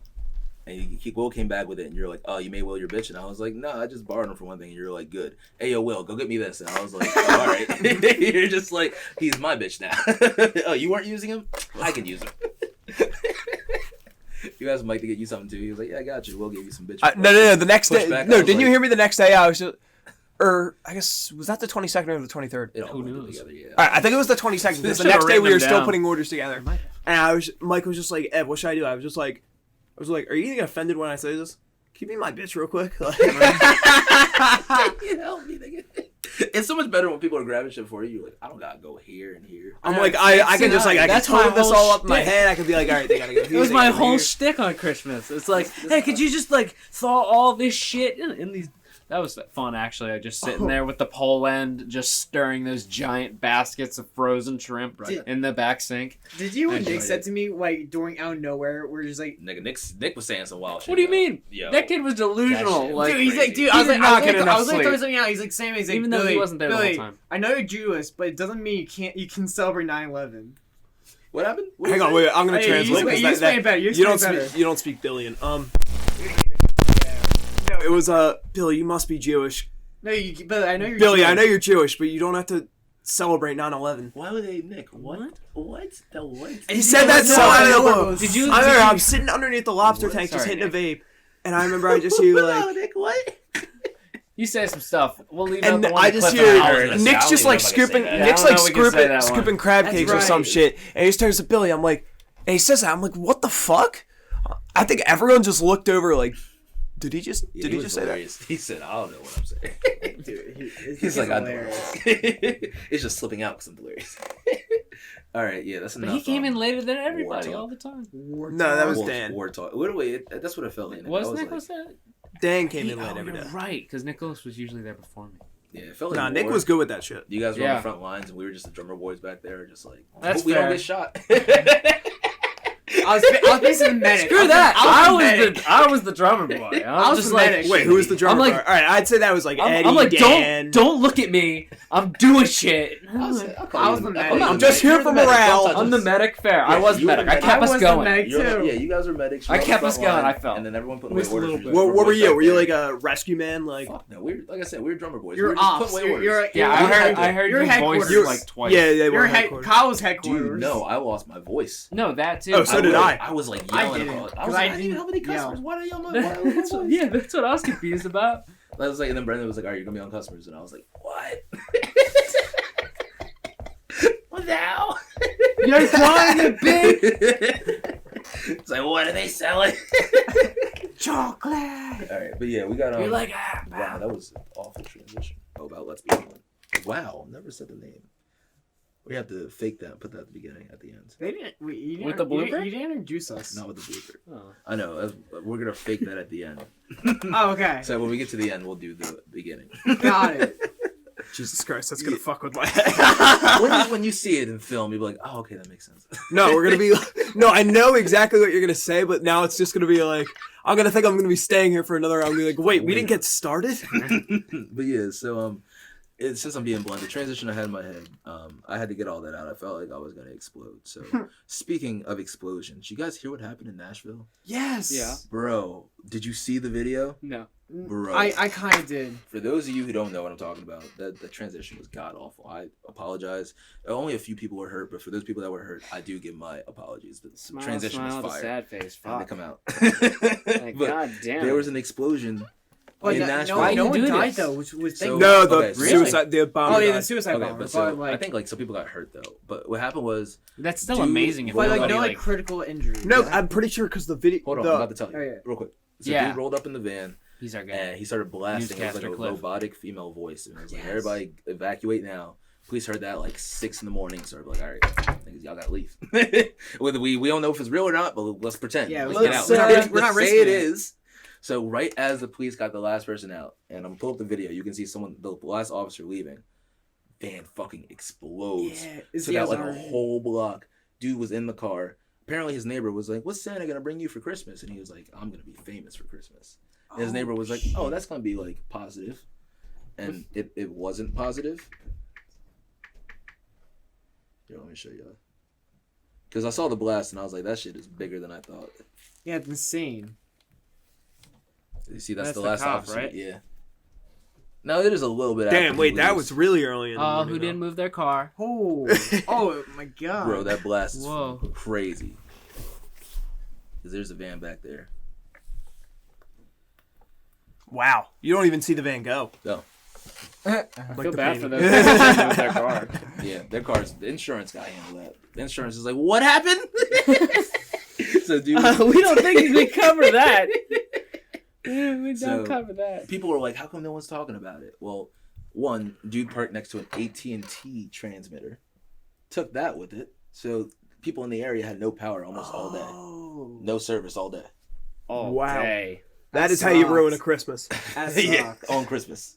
And Will came back with it, and you're like, "Oh, you made Will your bitch," and I was like, "No, I just borrowed him for one thing." And you're like, "Good, hey yo, Will, go get me this." And I was like, oh, "All right." You're just like, "He's my bitch now." Oh, you weren't using him? I can use him. You asked Mike to get you something too. He was like, "Yeah, I got you. Will gave you some bitch." No. The next Push day, back, I no. was Didn't you like- hear me the next day? I was just, Or I guess was that the 22nd or the 23rd? It all Who went knows? together, yeah. All right, I think it was the 22nd because the Should've next day written we were them still down. putting orders together. And Mike was just like, Ev, what should I do? I was like, are you gonna get offended when I say this? Can you be my bitch real quick? Like, Can you help me, nigga? It's so much better when people are grabbing shit for you. You're like, I don't gotta go here and here. I'm like, I can just like, I can That's my total this whole all up in my shtick. head. I can be like, all right, they gotta go here. It was they my gotta go whole here. shtick on Christmas. It's like, hey, could you just like thaw all this shit in these? That was fun, actually. I just sitting there with the pole end, just stirring those giant baskets of frozen shrimp in the back sink. Did you when Enjoyed Nick said it. to me like during out of nowhere, we're just like, Nigga, Nick was saying some wild shit. What do you though. mean? Yo. That kid was delusional. That shit. Like, dude, he's like, dude, he I was did like, not I get was enough like throwing sleep. something out. He's like, Sam, he's like, Even though he Billy, wasn't there the Billy, whole time. I know you're Jewish, but it doesn't mean you can celebrate 9/11. What happened? What Hang did on, you wait, say? I'm gonna Hey, translate. you 'cause explain it better. You don't explain it better. speak. You don't speak billion. No, it was Billy. You must be Jewish. No, Billy, I know you're Billy, Jewish. I know you're Jewish, but you don't have to celebrate 9/11. Why would they, Nick? What? What? The what? He said that so out of the blue. Did you- I did remember you- I'm sitting underneath the lobster What? tank, just Sorry, hitting a vape, and I remember I just hear No, like, Nick, what? You say some stuff. We'll leave out and the one I just clip hear I heard. gonna say, Nick's I just don't like even know if I can say scooping. that. Nick's I don't like know we can say that one. scooping crab That's cakes or some right. shit, and he just turns to Billy. I'm like, and he says that. I'm like, what the fuck? I think everyone just looked over like, did he just Yeah, did he just say that? hilarious. He said, I don't know what I'm saying. Dude, He's like, I know. hilarious. It's just slipping out because I'm delirious. All right, yeah, that's But enough. he came in later than everybody talk. all the time. No, that was War- Dan. War talk. Wait, that's what it felt like. Was I was Nicholas there? Dan came in Oh, late every you're day. right, because Nicholas was usually there before me. Yeah, it felt like Nah, Nick war. was good with that shit. You guys were on Yeah. the front lines, and we were just the drummer boys back there, just like, That's hope we don't fair. get shot. I was basically the medic. Screw that! I I was the drummer boy. I was just the like, medic. Wait, who was the drummer? I'm like- part? All right, I'd say that was like Eddie, I'm like, Dan. don't look at me. I'm doing shit. I was the medic. I'm just here for morale. I'm the medic. Fair. I Yeah, was you were medic. the I medic. kept I us was the going. medic. Yeah, too. you guys were medics. I you were on kept the us front going, line, I felt. and then everyone put away Just a orders. little for bit. drummer What were boys you? back Were you there. like a rescue man? Like, Fuck no, we were, like I said, we were drummer boys. we You're were just ops. putting away orders. You're I heard You're your voice headquarters. like twice. yeah, they were. Your headquarters. Kyle's headquarters. Dude, no, I lost my voice. No, that too. Oh, so did I. I was like I yelling. didn't, I was 'cause like, I I didn't have any didn't yell. customers. Why do you yell my voice? That's what, yeah, that's what I was confused about. I was like, and then Brendan was like, "All right, you're gonna be on customers," and I was like, "What? What now?" You're trying it big. It's like, what are they selling? Chocolate. All right, but yeah, we got. You're like, wow, that was an awful transition. Oh, about Let's Be Human. Wow, never said the name. We have to fake that and put that at the beginning, at the end. They didn't. You didn't With the blooper? You didn't introduce us. Not with the blooper. Oh. I know. We're gonna fake that at the end. Oh, okay. So when we get to the end, we'll do the beginning. Got it. Jesus Christ, that's gonna fuck with my head. when you see it in film, you'll be like, "Oh, okay, that makes sense." No, we're gonna be. No, I know exactly what you're gonna say, but now it's just gonna be like, I'm gonna think I'm gonna be staying here for another hour. I'm gonna be like, wait, we didn't get started. But yeah, so it's since I'm being blunt, the transition I had in my head, I had to get all that out. I felt like I was gonna explode. So speaking of explosions, you guys hear what happened in Nashville? Yes. Yeah. Bro, did you see the video? No. Bro, I kind of did. for those of you who don't know what I'm talking about, the transition was god awful. I apologize. Only a few people were hurt, but for those people that were hurt, I do give my apologies. The Smile, transition smile, was the fire. sad face. And they Fuck. come out. Like, But God damn. there was an explosion But in no, Nashville. Why no you one do died this? though, which was So- No, the Okay, suicide, the bomb. Oh yeah, the suicide Okay, bomber. but so like, I think like some people got hurt though. But what happened was, That's still Dude, amazing. If but like nobody, no like critical injury. No, I'm pretty sure because the video. hold on, the, I'm about to tell you Oh, yeah. real quick. So Yeah. dude rolled up in the van he's our guy. and he started blasting. It was like a Newscaster Cliff. robotic female voice, and it was like, Yes. "Everybody evacuate now." Police heard that like 6 a.m. So we're like, "All right, niggas, y'all gotta leave." Whether we don't know if it's real or not, but let's pretend. Yeah, let's let's, get out. we're not Let's say risking it it. is. So right as the police got the last person out, and I'm pulling up the video, you can see someone, the last officer leaving. Van fucking explodes. Yeah, Took out like a whole block. Dude was in the car. Apparently his neighbor was like, "What's Santa gonna bring you for Christmas?" And he was like, "I'm gonna be famous for Christmas." And his neighbor was like, "Oh, that's gonna be like positive," and it wasn't positive. Here, let me show you. Because I saw the blast and I was like, "That shit is bigger than I thought." Yeah, it's insane. You see, that's That's the the last cop, officer. right? Yeah. No, it is a little bit. Damn, after wait, he that leaves. was really early in the Oh, morning, who though. didn't move their car? Oh, oh my god, Bro, that blast is Whoa. crazy. Because there's a van back there. Wow, you don't even see the van go. No. I Like feel the bad pain. for those people with their car. Yeah, their cars. The insurance guy handled that. The insurance is like, what happened? So, dude, We don't think we cover that. We So- don't cover that. people were like, how come no one's talking about it? Well, one dude parked next to an AT&T transmitter, took that with it. So people in the area had no power almost all day, Oh. no service all day. Oh, Wow. day. That is how sucks. you ruin a Christmas. That sucks. Yeah, on Christmas.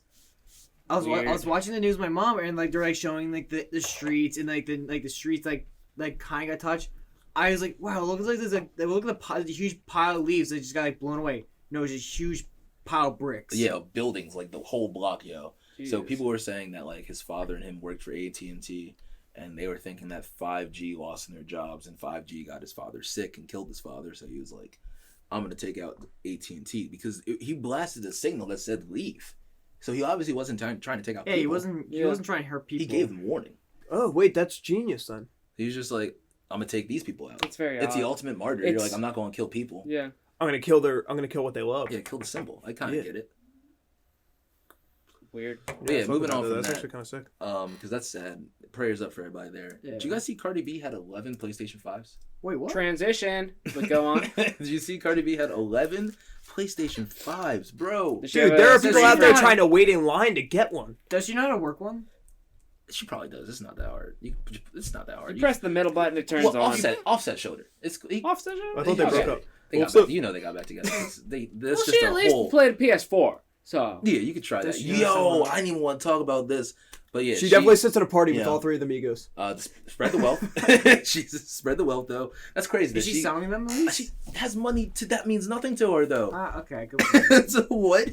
I was Weird. watching the news with my mom, and like they're like showing like the streets, and like the streets like kind of got touched. I was like, wow, look like there's a huge pile of leaves that just got like blown away. No, it's just huge pile of bricks. Yeah, buildings like the whole block, yo. So Jesus. people were saying that like his father and him worked for AT&T, and they were thinking that 5G lost their jobs, and 5G got his father sick and killed his father. So he was like, I'm gonna take out AT&T because he blasted a signal that said leave. So he obviously wasn't trying to take out. Yeah, people. he wasn't trying to hurt people. He gave them warning. Oh wait, that's genius then. He was just like, I'm gonna take these people out. It's very It's odd. the ultimate martyr. You're It's- like, I'm not gonna kill people. Yeah. I'm gonna kill what they love. Yeah, kill the symbol. I kind of Yeah. get it. Weird. Yeah, fuck moving about on that. from That's that. actually kind of sick. Because that's sad. Prayers up for everybody there. Yeah. Did you guys see Cardi B had 11 PlayStation 5s? Wait, what? Transition. But go on. Did you see Cardi B had 11 PlayStation 5s, bro? Does she Dude, have there a- are does people she out there have- trying to wait in line to get one. Does she know how to work one? She probably does. It's not that hard. It's not that hard. You press the middle button, it turns well, on. Offset showed her. Offset. I thought they Okay. broke up. They got Well, back, you know they got back together. That's Well, just she a at least whole. played a PS4. So Yeah, you could try Does that. she know Yo, someone- I didn't even want to talk about this, but yeah, She definitely sits at a party with yeah. all three of the Migos. Spread the wealth. She spread the wealth though. That's crazy. that Is she selling them? At least? She has money to that means nothing to her though. Ah, okay. Good. So what?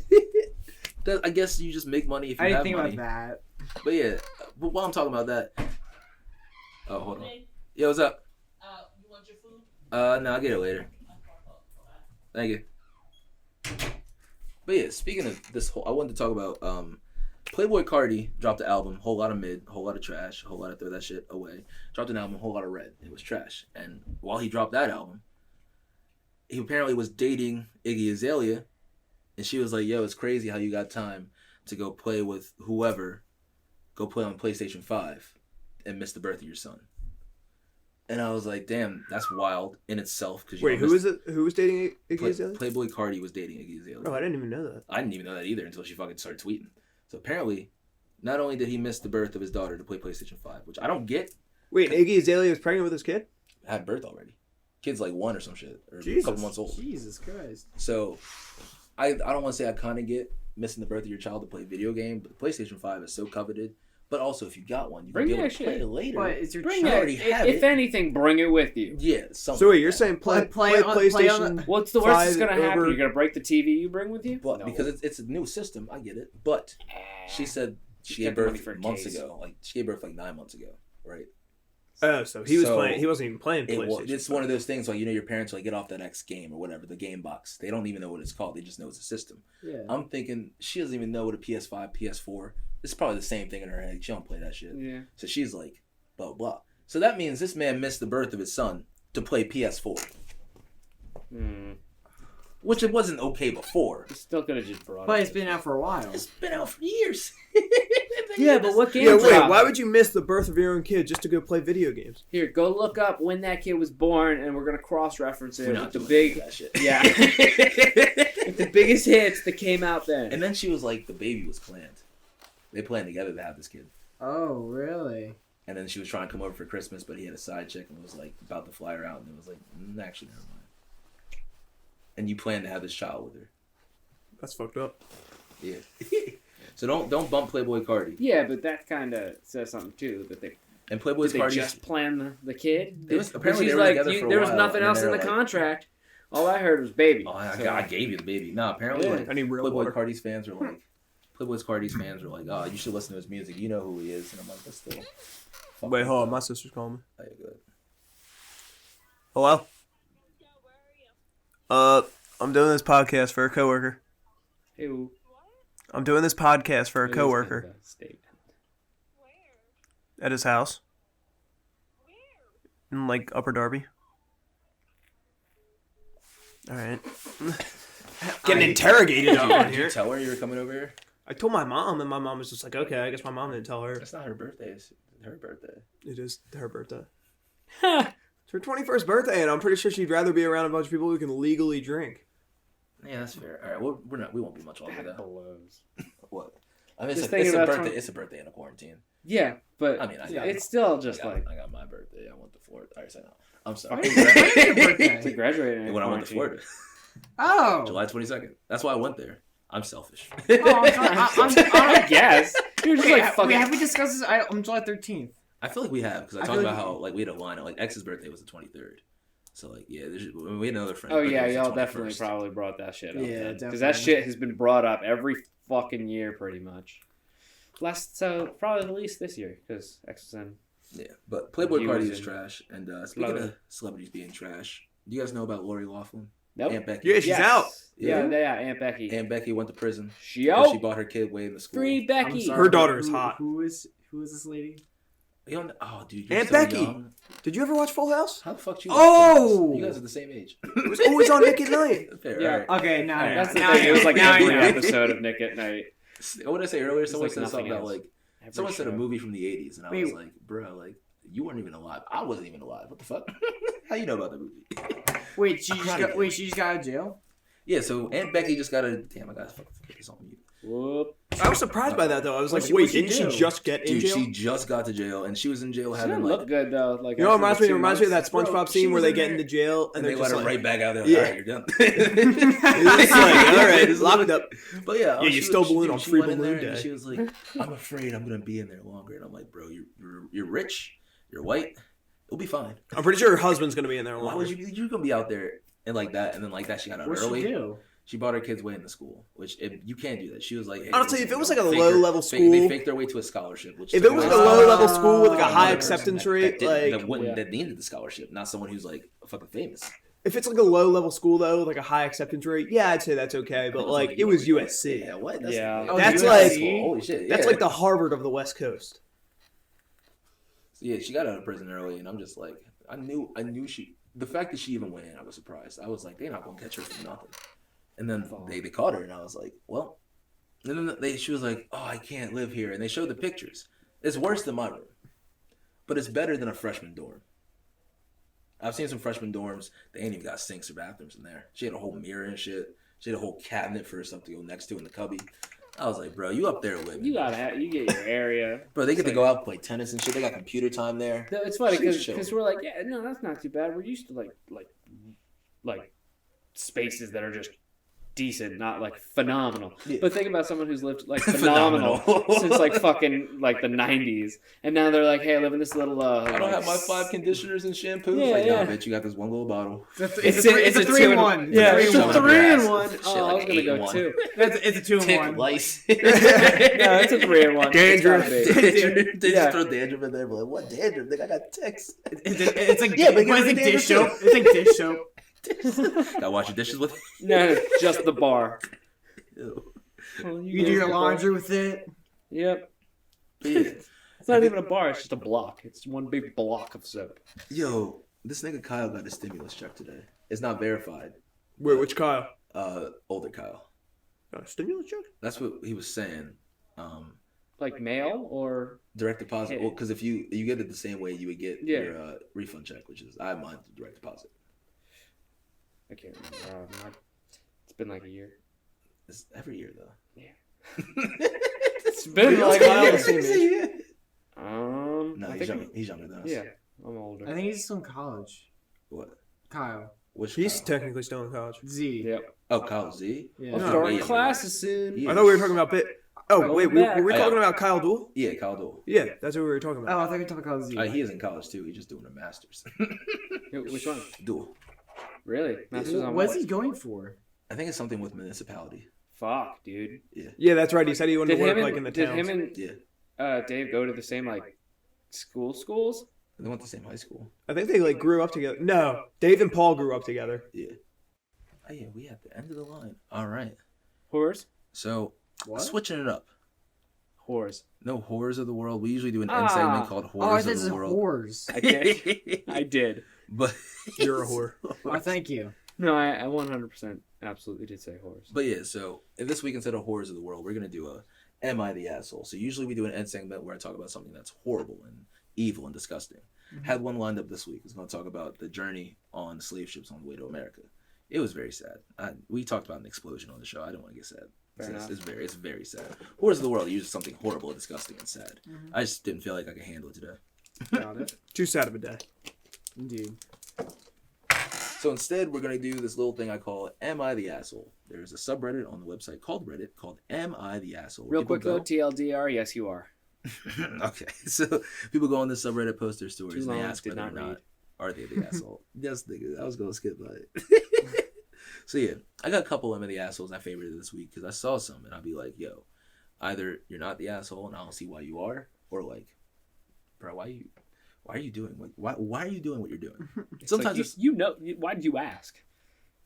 I guess you just make money if you I didn't have think money. about that. But yeah, but while I'm talking about that, oh hold on. Yo, what's up? You want your food? No, I'll get it later. Thank you. But yeah, speaking of this whole, I wanted to talk about Playboy Cardi dropped the album, whole lot of mid, whole lot of trash, whole lot of throw that shit away. Dropped an album, whole lot of red. It was trash. And while he dropped that album, he apparently was dating Iggy Azalea, and she was like, "Yo, it's crazy how you got time to go play with whoever, go play on PlayStation 5, and miss the birth of your son." And I was like, "Damn, that's wild in itself." Because Wait, who is it? Who was dating Iggy Azalea? Playboy Cardi was dating Iggy Azalea. Oh, I didn't even know that. I didn't even know that either until she fucking started tweeting. So apparently, not only did he miss the birth of his daughter to play PlayStation 5, which I don't get, Wait, Iggy Azalea was pregnant with his kid? had birth already. Kid's like 1 or some shit, or a Jesus. couple months old. Jesus Christ. So I don't want to say I kind of get missing the birth of your child to play a video game, but the PlayStation 5 is so coveted. But also, if you got one, you can Bring be able that to play shit. it later. But it's your bring child. it. already have If it. anything, bring it with you. Yeah, something. So wait, like you're that. saying play Play on PlayStation? the- What's the worst that's 5 gonna happen? over- You're gonna break the TV you bring with you? But No. because it's a new system, I get it. But she said she Just gave get the money birth for a months case. ago. Like she gave birth like 9 months ago, right? Oh, so he was So, playing. He wasn't even playing PlayStation. It's one of those things like, you know, your parents like get off that X game or whatever, the game box. They don't even know what it's called. They just know it's a system. Yeah. I'm thinking she doesn't even know what a PS5, PS4. It's probably the same thing in her head. She don't play that shit. Yeah. So she's like, blah blah. So that means this man missed the birth of his son to play PS4, Hmm. which it wasn't okay before. You still could have just brought But it. it's been out for a while. It's been out for years. Yeah, but what game Yeah, wait. dropped? Why would you miss the birth of your own kid just to go play video games? Here, go look up when that kid was born, and we're gonna cross-reference it We're with not the doing big, that shit. yeah, with the biggest hits that came out then. And then she was like, the baby was planned. They planned together to have this kid. Oh, really? And then she was trying to come over for Christmas, but he had a side chick and was like about to fly her out, and it was like, actually, never mind. And you plan to have this child with her. That's fucked up. Yeah. So don't bump Playboy Cardi. Yeah, but that kind of says something too. That they And Playboy's did they Cardi. just plan the kid. It was- Did- apparently she's they were like, together for a there was while, nothing and then else they in were the like- contract. All I heard was baby. Oh, So- I gave you the baby. No, apparently Yeah. like I need real Playboy water. Cardi's fans are like, Playboy's Cardi's fans are like, oh, you should listen to his music. You know who he is. And I'm like, that's still. Wait, hold on. My sister's calling me. Oh, yeah, good. Hello. I'm doing this podcast for a coworker. Ew. I'm doing this podcast for a It was coworker kind of a statement. at his house. In like Upper Darby. All right. Getting interrogated out Did you tell her you were coming over here? I told my mom, and my mom was just like, okay, I guess my mom didn't tell her. It's not her birthday. It's her birthday. It is her birthday. It's her 21st birthday, and I'm pretty sure she'd rather be around a bunch of people who can legally drink. Yeah, that's fair. All right, well, we won't be much longer That though. blows. What? I mean, Just it's thinking a about birthday. 20 It's a birthday in a quarantine. Yeah, but I mean, it's still just I got my birthday. I went to Florida. I said no. I'm sorry. When's your birthday? to graduate in When I went to quarantine. Florida, Oh. July 22nd. That's why I went there. I'm selfish. Oh, I guess. You're just like fucking. have we discussed this? I'm July 13th. I feel like we have because I I talked feel about like- how like we had a line. Like X's birthday was the 23rd. So like we had another friend. Oh yeah, y'all definitely probably brought that shit up. Yeah, Because that definitely. shit has been brought up every fucking year, pretty much. Probably the least this year because X was in. Yeah, but Playboy He Cardi was is in trash. And speaking Florida. of celebrities being trash, do you guys know about Lori Loughlin? Nope. Aunt Becky. Yeah, she's out. Yeah, Aunt Becky. Aunt Becky went to prison. She because out. She bought her kid way in the school. Free I'm Becky. sorry, Her daughter but is hot. Who is this lady? You don't, oh, dude, you're Aunt so Becky. young. Did you ever watch Full House? How the fuck you? Oh! watch this? You guys are the same age. It was always on Nick at Night. Fair. Yeah. All right. Okay, now I know. That's the Now thing. I It was like now I every know. episode of Nick at Night. What did I say earlier? Someone like said something nothing about else. like Every someone said a show. movie from the 80s, and I Wait. was like, bro, like you weren't even alive. I wasn't even alive. What the fuck? How you know about the movie? Wait, she just got out of jail? Yeah, so Aunt Becky just got a damn. I gotta fucking put this on mute. Whoop. I was surprised by that though. I was like, What'd wait, she didn't do? she just get in Dude, jail? she just got to jail, and she was in jail She having didn't like. look good though. Like You know, after it the reminds me of that 2 months. SpongeBob she scene where was they in get there- into jail and And they're they let just her like, right back out there. Yeah. All right, you're done. it's like, all right, locked up. But yeah, Yeah, you stole balloon on she Free went in Balloon there and Day. She was like, "I'm afraid I'm gonna be in there longer," and I'm like, "Bro, you're rich, you're white, it'll be fine. I'm pretty sure her husband's gonna be in there. Why would you're gonna be out there and like that, and then like that she got out What'd early. she do? She bought her kids way in the school, which you can't do that. She was like, hey, Honestly, if it was like a fake low-level they school- faked their way to a scholarship. Which If took it was away like a some- low level school with like a Oh. high Another acceptance person rate, like that needed the scholarship, not someone who's like fucking famous. if it's like a low level school though, like a high acceptance rate, yeah, I'd say that's okay. But like it was USC. Yeah, what? Yeah. Oh, That's USC? like holy shit. that's yeah. like the Harvard of the West Coast. Yeah, she got out of prison early, and I'm just like, I knew she. The fact that she even went in, I was surprised. I was like, they're not gonna catch her for nothing. And then they caught her, and I was like, well. And then she was like, oh, I can't live here. And they showed the pictures. It's worse than my room, but it's better than a freshman dorm. I've seen some freshman dorms. They ain't even got sinks or bathrooms in there. She had a whole mirror and shit. She had a whole cabinet for stuff to go next to in the cubby. I was like, bro, you up there living. You you get your area. Bro, they get to go out and play tennis and shit. They got computer time there. No, it's funny She's chill. because we're like, yeah, no, that's not too bad. We're used to like spaces that are just decent, not like phenomenal. Yeah. But think about someone who's lived like phenomenal since like fucking like the 90s, and now they're like, hey, I live in this little. I don't have my 5 conditioners and shampoos. Yeah, like, yeah. nah, bitch, you got this one little bottle. It's a 3-in-1. Yeah, It's it's a a 3-in-1. 3-in-1. Shit, Oh, I was like gonna 8 go in 1. 2. It's a 2-in-1. Lice. No, it's a 3-in-1. Dandruff. They Yeah. just throw dandruff in there. But like, what dandruff? They got ticks. It's like Yeah, but it's like dandruff dish soap. It's like dish soap. Gotta wash your dishes with it. No, just the bar. Ew. You do your laundry with it. Yep. Yeah. It's not even a bar. It's just a block. It's one big block of soap. Yo, this nigga Kyle got a stimulus check today. It's not verified. Wait, which Kyle? Older Kyle. Got a stimulus check? That's what he was saying. Like mail or Direct deposit. Hey. Well, because if you get it the same way you would get Yeah. your refund check, which is I have mine through direct deposit. I can't remember. It's been like a year. It's every year though. Yeah. It's been like Kyle a the year. same age? No, I he's think younger. He's younger than us. Yeah, I'm older. I think he's still in college. What? Kyle. Which He's Kyle? technically still in college. Z. Yep. Oh, Kyle Z. Yeah. I'm No, starting wait. classes soon. Yeah. I thought we were talking about Oh, wait, back. were we Oh, yeah. talking about Kyle Duel? Yeah, Kyle Dole. Yeah, that's what we were talking about. Oh, I thought you were talking about Z. He is in college too. He's just doing a master's. Which one? Dual. Really? Masters on What's what? he going for? I think it's something with municipality. Fuck, dude. Yeah, that's right. He said he wanted Did to work him like in and the did towns. him and Yeah, Dave go to the same like schools? they went to the same high school. I think they like grew up together. No, Dave and Paul grew up together. Yeah. Oh yeah, we at the end of the line. All right. Whores? So What? switching it up. Whores. No horrors of the world. We usually do an end segment called Oh, I horrors thought of this the is world. whores. I did. I did. But You're a whore. Oh, thank you. No, I 100% absolutely did say horse. But yeah, so in this week instead of horrors of the world, we're gonna do a Am I the Asshole? So usually we do an end segment where I talk about something that's horrible and evil and disgusting. Had one lined up this week. I was gonna talk about the journey on slave ships on the way to America. It was very sad. We talked about an explosion on the show. I don't want to get sad. It's very sad. Horrors of the world are usually something horrible, disgusting, and sad. I just didn't feel like I could handle it today. Got it. Too sad of a day. Indeed. So instead, we're going to do this little thing I call Am I the Asshole? There's a subreddit on the website called Reddit called Am I the Asshole? Real quick though, TLDR, yes you are. Okay, so people go on this subreddit, post their stories, Too and they long, ask did whether or not read. not are they the asshole. Yes, nigga, I was going to skip by it. So yeah, I got a couple Am I the Assholes I favorited this week because I saw some and I'll be like, yo, either you're not the asshole and I don't see why you are, or like, bro, why are you doing why are you doing what you're doing? Sometimes like you know, why did you ask?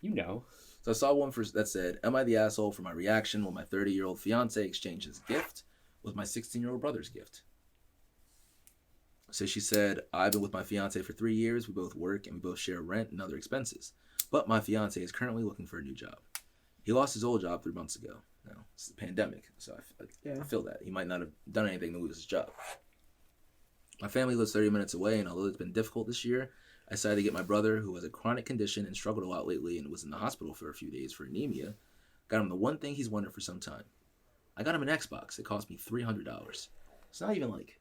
You know. So I saw one that said, am I the asshole for my reaction when my 30-year-old fiance exchanged his gift with my 16-year-old brother's gift? So she said, I've been with my fiance for 3 years. We both work and we both share rent and other expenses. But my fiance is currently looking for a new job. He lost his old job 3 months ago. Now, it's the pandemic, so I feel that. He might not have done anything to lose his job. My family lives 30 minutes away, and although it's been difficult this year, I decided to get my brother, who has a chronic condition and struggled a lot lately and was in the hospital for a few days for anemia, got him the one thing he's wanted for some time. I got him an Xbox. It cost me $300. It's not even like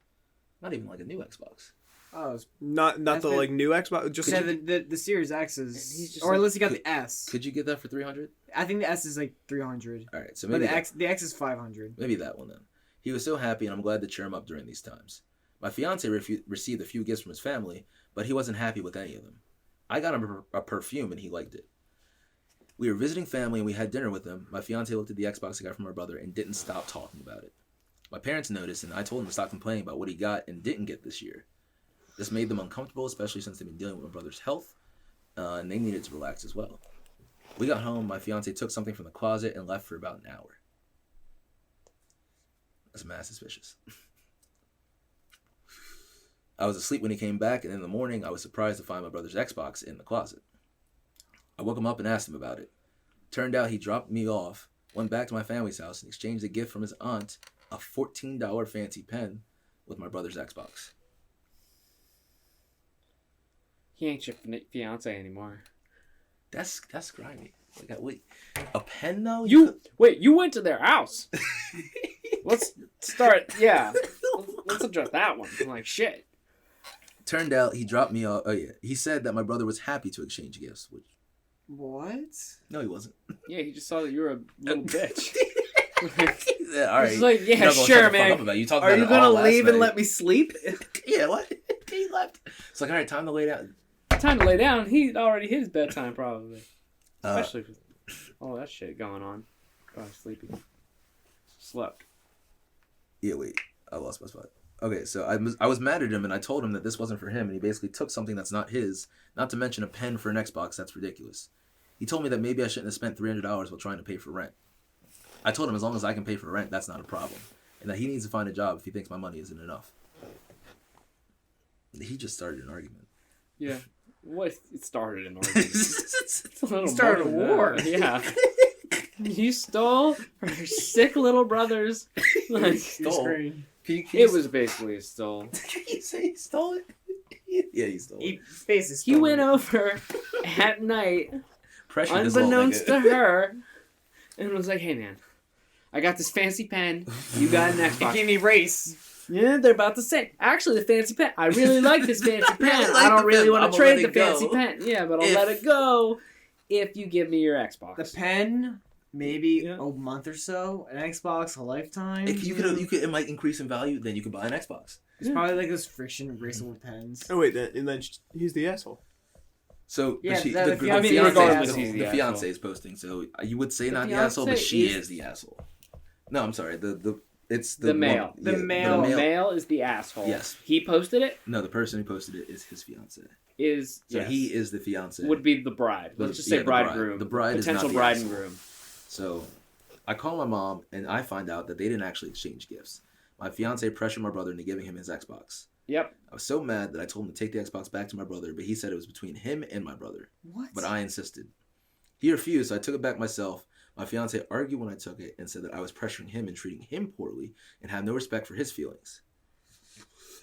a new Xbox. Oh, it's Not the like new Xbox. Just yeah, the Series X He's is, just or like- unless you got the S. Could you get that for $300? I think the S is like 300, All right, so but maybe the X is 500. maybe that one then. He was so happy, and I'm glad to cheer him up during these times. My fiance received a few gifts from his family, but he wasn't happy with any of them. I got him a perfume, and he liked it. We were visiting family, and we had dinner with them. My fiance looked at the Xbox I got from my brother and didn't stop talking about it. My parents noticed, and I told him to stop complaining about what he got and didn't get this year. This made them uncomfortable, especially since they've been dealing with my brother's health, and they needed to relax as well. We got home, my fiance took something from the closet and left for about an hour. That's mad suspicious. I was asleep when he came back, and in the morning, I was surprised to find my brother's Xbox in the closet. I woke him up and asked him about it. Turned out he dropped me off, went back to my family's house, and exchanged a gift from his aunt, a $14 fancy pen, with my brother's Xbox. He ain't your fiance anymore. That's grimy. Wait, a pen though? You went to their house. Let's start. Yeah, let's address that one. I'm like shit. Turned out he dropped me off. Oh yeah, he said that my brother was happy to exchange gifts. Which What? no, he wasn't. Yeah, he just saw that you were a little bitch. Yeah, all right. He's like, yeah, You're not gonna sure, shut the fuck man. up about it. You talked Are about you it gonna all last leave and night. let me sleep? Yeah, what? He left. It's like, all right, time to lay down. Time to lay down. He already hit his bedtime, probably. Uh, Especially with all that shit going on. God, sleepy. Slept. Yeah, wait. I lost my spot. Okay, so I was mad at him, and I told him that this wasn't for him, and he basically took something that's not his, not to mention a pen for an Xbox. That's ridiculous. He told me that maybe I shouldn't have spent $300 while trying to pay for rent. I told him as long as I can pay for rent, that's not a problem, and that he needs to find a job if he thinks my money isn't enough. He just started an argument. Yeah. What? It started an argument. It's a little Started more a than war. that. Yeah. You stole her sick little brother's. Like, Stole? Can you it was basically a stole. Can you say he stole it? Yeah, he stole it. He basically He stole went it. over at night, Pressure this little unbeknownst nigga. to her, and was like, "Hey, man, I got this fancy pen. You got an He Xbox." gave me race. Yeah, they're about the same. Actually, the fancy pen. I really like this fancy pen. really like I don't the really pen, want I'ma to trade let the it fancy go. pen. Yeah, but I'll If- let it go if you give me your Xbox. The pen, maybe Yeah. a month or so. An Xbox, a lifetime. If you could, it might increase in value. Then you could buy an Xbox. It's probably like those friction erasable pens. Oh wait, and then he's the asshole. So Yeah, the, that- the, the the, fiance- fiance, regardless, is, he's the the asshole. fiance is posting. So you would say The not the asshole, but fiance she is- is the asshole. No, I'm sorry. It's The male. woman- The yeah, male. The male is the asshole. Yes. He posted it. No, the person who posted it is his fiance. Is So yes, he is the fiance. would be the bride. Let's just say Yeah, the bride. bridegroom. The bride is not potential the bride asshole. and groom. So I call my mom and I find out that they didn't actually exchange gifts. My fiance pressured my brother into giving him his Xbox. Yep. I was so mad that I told him to take the Xbox back to my brother, but he said it was between him and my brother. What? But I insisted. He refused, so I took it back myself. My fiance argued when I took it and said that I was pressuring him and treating him poorly and had no respect for his feelings.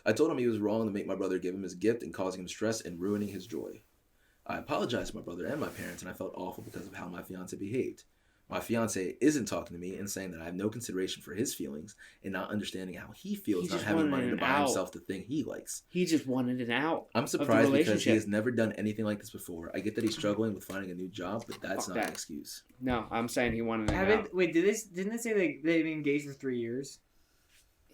I told him he was wrong to make my brother give him his gift and causing him stress and ruining his joy. I apologized to my brother and my parents, and I felt awful because of how my fiance behaved. My fiance isn't talking to me and saying that I have no consideration for his feelings and not understanding how he feels, not having money to buy himself the thing he likes. He just wanted it out. I'm surprised because he has never done anything like this before. I get that he's struggling with finding a new job, but that's not an excuse. No, I'm saying he wanted it out. Wait, didn't they say they've been engaged for 3 years?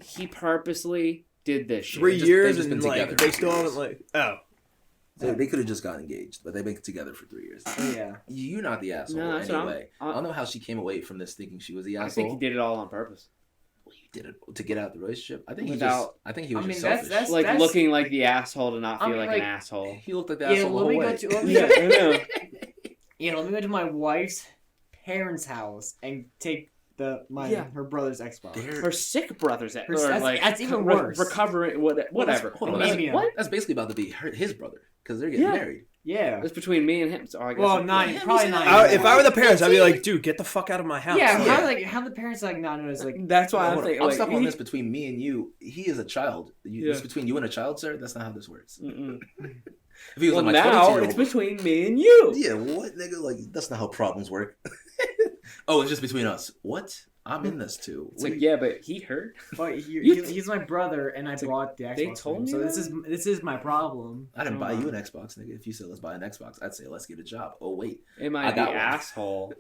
He purposely did this shit. 3 years just and been like together they for still 3 haven't years. like They could have just gotten engaged, but they've been together for 3 years. Yeah. You're not the asshole anyway. I don't know how she came away from this thinking she was the asshole. I think he did it all on purpose. Well, you did it to get out of the relationship. I think he was just that's- selfish. Like looking like the asshole to not feel like an asshole. He looked like the asshole the whole way. I know. Let me go to my wife's parents' house and take her brother's Xbox. Her sick brother's that's even worse. Recovering, whatever. Hold on, that's basically about to be his brother because they're getting married. Yeah. It's between me and him. So I guess probably not. if I were the parents, I'd be like, dude, get the fuck out of my house. Yeah, how the parents like not know? It's like that's why I'm thinking. I'm stuck on this between me and you. He is a child. It's between you and a child, sir. That's not how this works. If he was like my 22-year-old, it's between me and you. Yeah, what nigga? Like that's not how problems work. Oh, it's just between us. What? I'm in this too. It's like, yeah, but he hurt. But he's my brother, and I bought the Xbox. They told me so that? this is my problem. I didn't buy you an Xbox, nigga. If you said let's buy an Xbox, I'd say let's get a job. Oh wait, am I the asshole?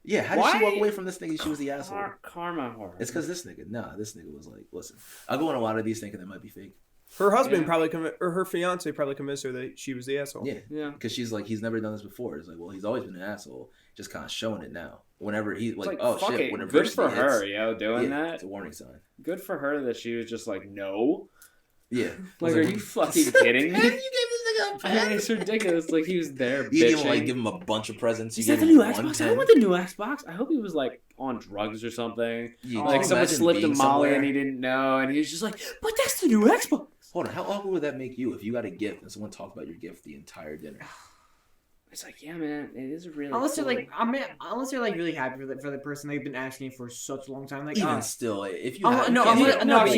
Yeah, how did she walk away from this nigga? She was the asshole. Karma horror. It's because this nigga. Nah, this nigga was like, listen, I go on a lot of these thinking that might be fake. Her husband probably or her fiance probably convinced her that she was the asshole. Yeah. Because she's like, he's never done this before. It's like, well, he's always been an asshole. Just kind of showing it now. Whenever he's like, oh fuck shit, it. whenever good for her, doing that. It's a warning sign. Good for her that she was just like, no. Yeah. Like, are you fucking kidding me? You gave this nigga a pen? It's ridiculous. Like, he was there. You didn't even like give him a bunch of presents. Is that the new Xbox? I don't want the new Xbox. I hope he was like on drugs or something. Like someone slipped a Molly and he didn't know, and he was just like, but that's the new Xbox. Hold on, how awkward would that make you if you got a gift and someone talked about your gift the entire dinner? It's like, yeah, man, it is really. Unless you're like, unless you're like really happy for the person they've been asking for such a long time. Like, even still, if you unless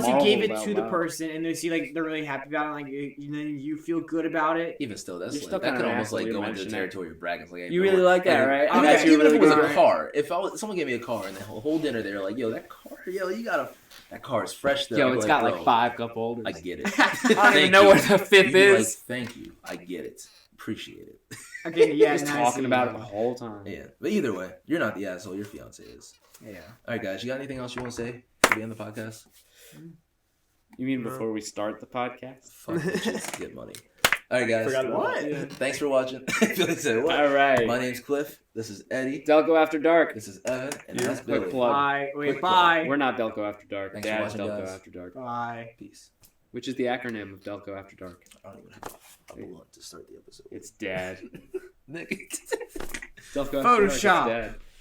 you gave it to the person and they see like they're really happy about it, like then you feel good about it. Even still, that could almost like go into the territory of bragging. Like, you really like that, right? I mean, even if it was a car, if someone gave me a car and the whole dinner they're like, yo, that car, that car is fresh though. Yo, it's got like 5 cup holders. I get it. I don't even know where the 5th is. Like, thank you. I get it. Appreciate it. Again, yeah, just talking about it the whole time. Yeah, but either way, you're not the asshole. Your fiance is. Yeah. All right, guys. You got anything else you want to say to be on the podcast? You mean before we start the podcast? Fuck bitches, get money. All right, guys. Forgot what? Yeah. Thanks for watching. All right. My name's Cliff. This is Eddie. Delco After Dark. This is Evan. And that's Billy. Quick plug. Bye. Quick Bye. We're not Delco After Dark. Thanks Dad's for watching, Delco guys. After Dark. Bye. Peace. Which is the acronym of Delco After Dark. I don't even have a blunt to start the episode. It's Dad. Nick. Delco After Dark. It's Photoshop. Dad.